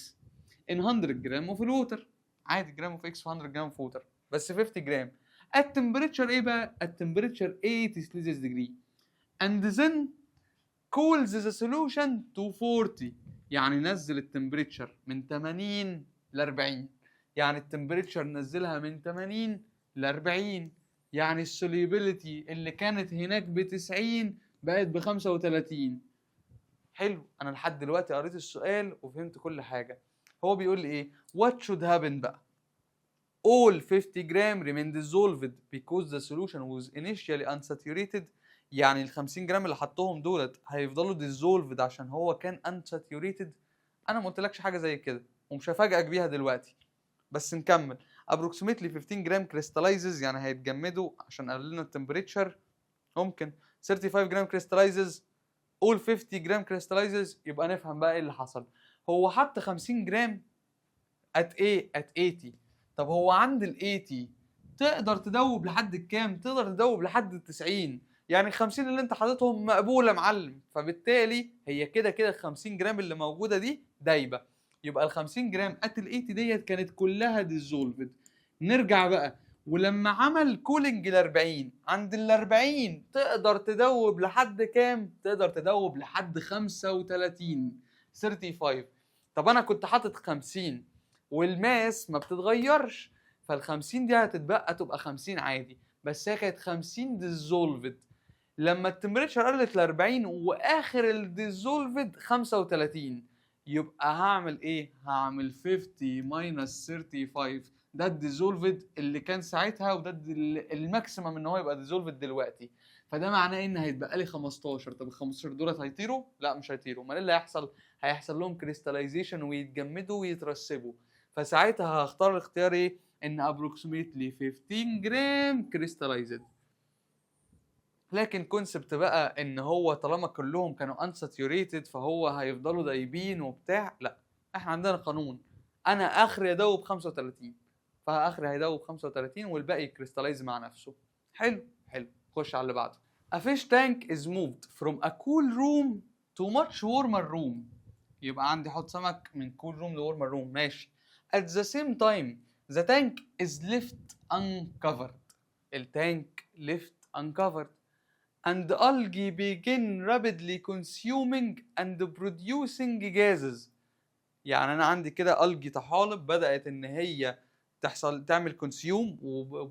in 100 جرام of الووتر، عادي جرام of X في 100 جرام of water، بس 50 جرام. التمبريتشر ايه بقى؟ التمبريتشر 80 سيلسيوس ديجري and then cools the solution to 40، يعني نزل التمبريتشر من 80 ل 40، يعني التمبريتشر نزلها من 80 ل 40، يعني السوليبيليتي اللي كانت هناك ب 90 بقت ب 35. حلو، انا لحد دلوقتي قريت السؤال وفهمت كل حاجه. هو بيقول لي ايه what should happen بقى، all 50 جرام remain dissolved because the solution was initially unsaturated، يعني ال 50 جرام اللي حطهم دولت هيفضلوا dissolved عشان هو كان unsaturated. انا ما قلتلكش حاجه زي كده ومش هفاجئك بيها دلوقتي، بس نكمل. approximately 15 جرام crystallizes، يعني هيتجمدوا عشان قللنا التمبريتشر. ممكن 35 جرام crystallizes all 50 جرام crystallizes، يبقى نفهم بقى ايه اللي حصل. هو حط 50 جرام at ايه at 80، طب هو عند ال 80 تقدر تدوب لحد الكام؟ تقدر تدوب لحد ال 90، يعني ال 50 اللي انت حاططهم مقبوله يا معلم، فبالتالي هي كده كده ال 50 جرام اللي موجوده دي دايبه، يبقى ال 50 جرام at ال 80 ديت كانت كلها dissolved. نرجع بقى، ولما عمل كولينج ل 40 عند ال 40 تقدر تدوب لحد كام؟ تقدر تدوب لحد 35 35. طب انا كنت حاطط 50 والماس ما بتتغيرش، فال 50 دي هتتبقى تبقى 50 عادي، بس هي كانت 50 ديزولفد. لما التمبريتشر قلت ل 40 واخر الديزولفد 35، يبقى هعمل ايه؟ هعمل 50 ماينس 35، ده الديزولفد اللي كان ساعتها وده الماكسيمم ان هو يبقى ديزولفد دلوقتي. فده معناه ان هيتبقى لي 15. طب ال 15 دولت هيطيروا؟ لا مش هيطيروا، امال ايه اللي هيحصل؟ هيحصل لهم كريستاليزيشن ويتجمدوا ويترسبوا. فساعتها هختار الاختيار ايه؟ ان approximately 15 جرام كريستاليزد. لكن كونسبت بقى ان هو طالما كلهم كانوا unsaturated فهو هيفضلوا دايبين وبتاع، لا، احنا عندنا قانون، انا اخري ادوب 35، فاخري هيدوب 35 والباقي كريستاليز مع نفسه. حلو حلو، خش على اللي بعده. A fish tank is moved from a cool room to much warmer room، يبقى عندي حوض سمك من cool room ل warmer room، ماشي. at the same time the tank is left uncovered. التانك left uncovered and algae begin rapidly consuming and producing gases. يعني انا عندي كده الجي طحالب بدات ان هي تعمل كونسيوم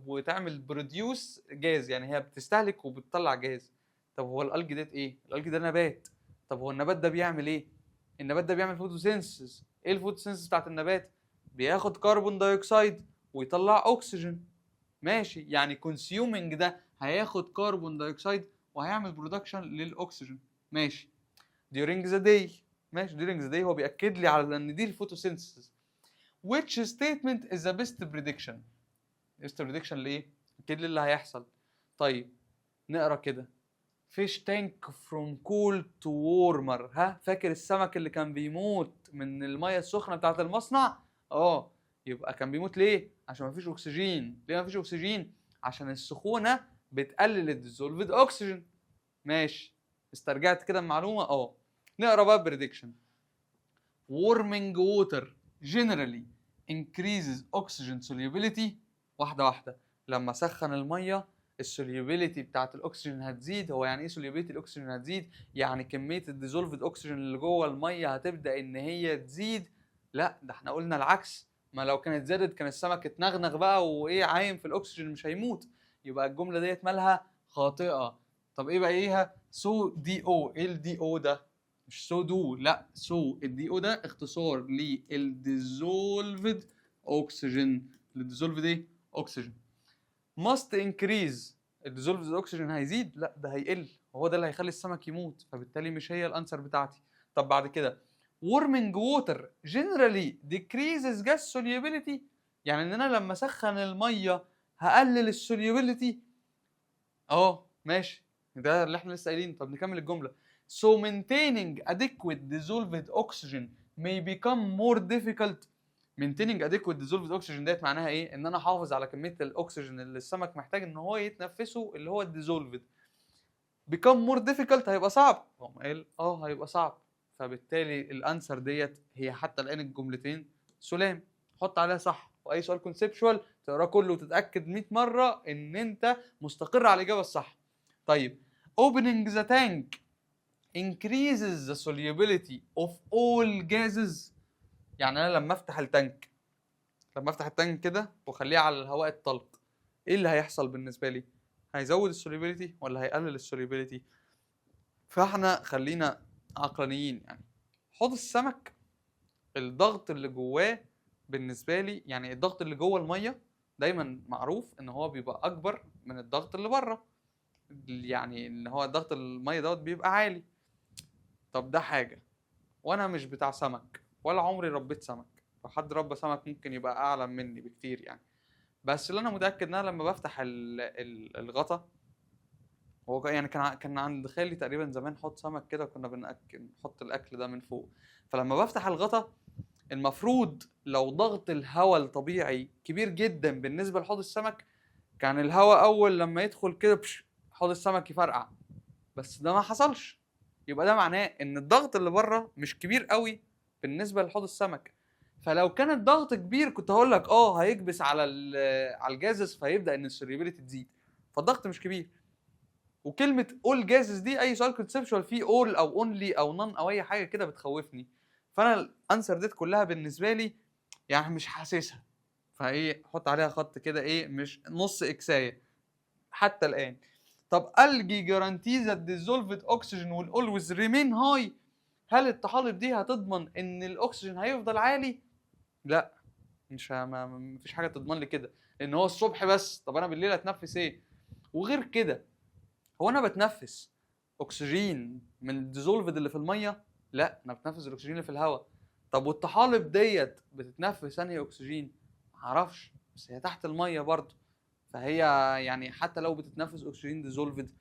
وتعمل بروديوس جاز، يعني هي بتستهلك وبتطلع جاز. طب هو الالجي ده ايه؟ الالجي ده نبات. طب هو النبات ده بيعمل ايه؟ النبات ده بيعمل فوتوسينثيسيس. ايه الفوتوسينثيسيس بتاعت النبات؟ بياخد كربون دايوكسيد ويطلع اكسجين. ماشي، يعني كونسيومينج ده هياخد كربون دايوكسيد وهيعمل برودكشن للاكسجين. ماشي. during the day. ماشي، during the day هو بيأكد لي على ان دي الفوتوسينثيسيس. which statement is the best prediction؟ best prediction ليه؟ أكد لي اللي هيحصل. طيب نقرا كده. fish tank from cool to warmer. ها، فاكر السمك اللي كان بيموت من الميه السخنه بتاعت المصنع؟ يبقى كان بيموت ليه؟ عشان مفيش اكسجين. ليه مفيش اكسجين؟ عشان السخونه بتقلل الديزولفد اوكسجين. ماشي، استرجعت كده المعلومه. نقرا بقى بريدكشن. warming water generally increases oxygen solubility. واحده واحده. لما سخن الميه السوليوبيليتي بتاعت الاكسجين هتزيد. هو يعني ايه سوليوبيليتي الاكسجين هتزيد؟ يعني كميه الديزولفد اوكسجين اللي جوه الميه هتبدا ان هي تزيد. لا، ده احنا قلنا العكس. ما لو كانت زادت كان السمك اتنغنغ بقى وايه عايم في الاكسجين مش هيموت. يبقى الجمله ديت مالها خاطئه. طب ايه بقى ايها؟ سو دي او. ايه الدي او ده؟ مش سو دو، لا سو. الدي او ده اختصار للديزولفد اوكسجين. الديزولفد ايه؟ اوكسجين. must increase. الديزولفد اوكسجين هيزيد؟ لا، ده هيقل. هو ده اللي هيخلي السمك يموت، فبالتالي مش هي الانسر بتاعتي. طب بعد كده warming water generally decreases gas solubility. يعني ان انا لما اسخن الميه هقلل السوليوبيليتي. ماشي، ده اللي احنا لسه قايلين. طب نكمل الجمله. so maintaining adequate dissolved oxygen may become more difficult. maintaining adequate dissolved oxygen ديت معناها ايه؟ ان انا احافظ على كميه الاكسجين اللي السمك محتاج ان هو يتنفسه اللي هو الديزولفد. become more difficult هيبقى صعب. قال هيبقى صعب. فبالتالي الانسر ديت هي حتى الان الجملتين سلام. حط عليها صح. واي سؤال كونسبشوال تقراه كله وتتاكد 100 مره ان انت مستقر على الاجابه الصح. طيب opening the tank increases the solubility of all gases. يعني انا لما افتح التانك كده واخليه على الهواء الطلق، ايه اللي هيحصل بالنسبه لي؟ هيزود السوليبيليتي ولا هيقلل السوليبيليتي؟ فاحنا خلينا عقلانيين. يعني حوض السمك الضغط اللي جواه بالنسبه لي، يعني الضغط اللي جوه الميه دايما معروف ان هو بيبقى اكبر من الضغط اللي بره. يعني ان هو ضغط الميه دوت بيبقى عالي. طب ده حاجه، وانا مش بتاع سمك ولا عمري ربيت سمك. لو حد ربى سمك ممكن يبقى اعلم مني بكتير يعني. بس اللي انا متاكد ان انا لما بفتح الغطا، هو يعني كان عند خالي تقريبا زمان حوض سمك كده، كنا نحط الاكل ده من فوق. فلما بفتح الغطا المفروض لو ضغط الهواء الطبيعي كبير جدا بالنسبه لحوض السمك، كان الهواء اول لما يدخل كده حوض السمك يفرقع. بس ده ما حصلش. يبقى ده معناه ان الضغط اللي بره مش كبير قوي بالنسبه لحوض السمك. فلو كان الضغط كبير كنت هقول لك هيكبس على الجازز فيبدا ان السوليبيليتي تزيد. فالضغط مش كبير. وكلمه اول جازز دي اي سؤال كونسبشوال فيه اول او اونلي او نون او اي حاجه كده بتخوفني. فانا الانسر ديت كلها بالنسبه لي يعني مش حاسسها. فايه حط عليها خط كده، ايه مش نص اكسايه حتى الان. طب algae guarantees that dissolved oxygen will always remain high. هل الطحالب دي هتضمن ان الاكسجين هيفضل عالي؟ لا، مفيش حاجه تضمن لي كده، لان هو الصبح بس. طب انا بالليل اتنفس ايه؟ وغير كده هو انا بتنفس اكسجين من الديزولفد اللي في الميه؟ لا، انا بتنفس الاكسجين اللي في الهواء. طب والطحالب ديت بتتنفس انهي اكسجين؟ معرفش، بس هي تحت الميه برضه. فهي يعني حتى لو بتتنفس اكسجين ديزولفد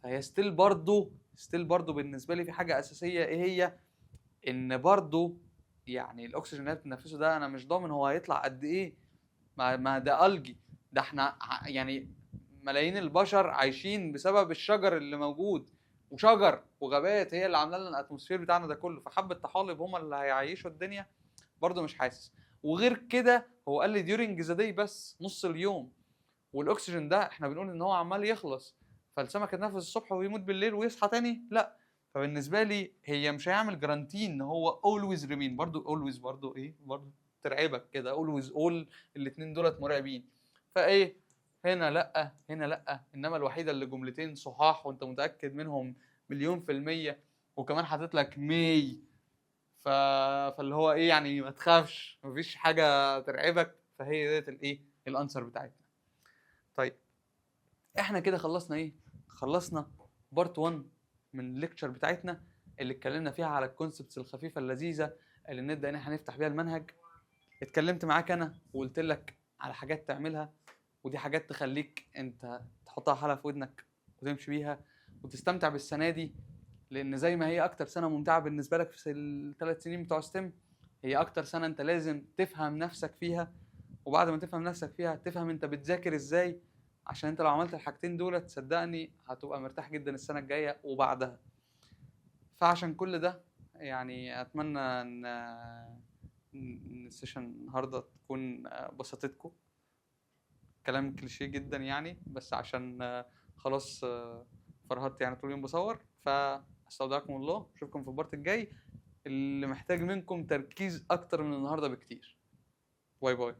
فهي ستيل برضه بالنسبه لي في حاجه اساسيه. ايه هي؟ ان برضه يعني الاكسجين اللي بتتنفسه ده انا مش ضامن هو هيطلع قد ايه. ما ده الجي. ده احنا يعني ملايين البشر عايشين بسبب الشجر اللي موجود، وشجر وغابات هي اللي عامله لنا الاتموسفير بتاعنا ده كله. فحبه طحالب هم اللي هيعيشوا الدنيا؟ برضه مش حاسس. وغير كده هو قال لي ديورنج ذا داي بس نص اليوم، والاكسجين ده احنا بنقول ان هو عمال يخلص، فالسمك يتنفس الصبح ويموت بالليل ويصحى تاني؟ لا. فبالنسبه لي هي مش هيعمل جرانتي ان هو اولويز ريمين، برضو اولويز برضو ايه، برضو ترعبك كده، اولويز اول الاثنين دولت مرعبين. فايه، هنا لا هنا لا، انما الوحيده اللي جملتين صحاح وانت متاكد منهم مليون في الميه، وكمان حاطط لك مي، ف... فاللي هو ايه يعني، ما تخافش مفيش حاجه ترعبك. فهي ديت الايه، الانسر بتاعتنا. طيب احنا كده خلصنا ايه، خلصنا بارت 1 من الليكتشر بتاعتنا، اللي اتكلمنا فيها على الكونسبتس الخفيفه اللذيذه اللي نبدا ان احنا نفتح بيها المنهج. اتكلمت معاك انا وقلت لك على حاجات تعملها، ودي حاجات تخليك انت تحطها حلقه في ودنك وتمشي بيها وتستمتع بالسنه دي، لان زي ما هي اكتر سنه ممتعه بالنسبه لك في الثلاث سنين بتوع ستيم، هي اكتر سنه انت لازم تفهم نفسك فيها. وبعد ما تفهم نفسك فيها تفهم انت بتذاكر ازاي، عشان انت لو عملت الحاجتين دول صدقني هتبقى مرتاح جدا السنه الجايه وبعدها. فعشان كل ده يعني اتمنى ان السيشن النهارده تكون بسطتكم. كلام كليشيه جدا يعني، بس عشان خلاص فرهدت يعني طول اليوم بصور. فاستودعكم الله، اشوفكم في البارت الجاي اللي محتاج منكم تركيز اكتر من النهارده بكتير. باي باي.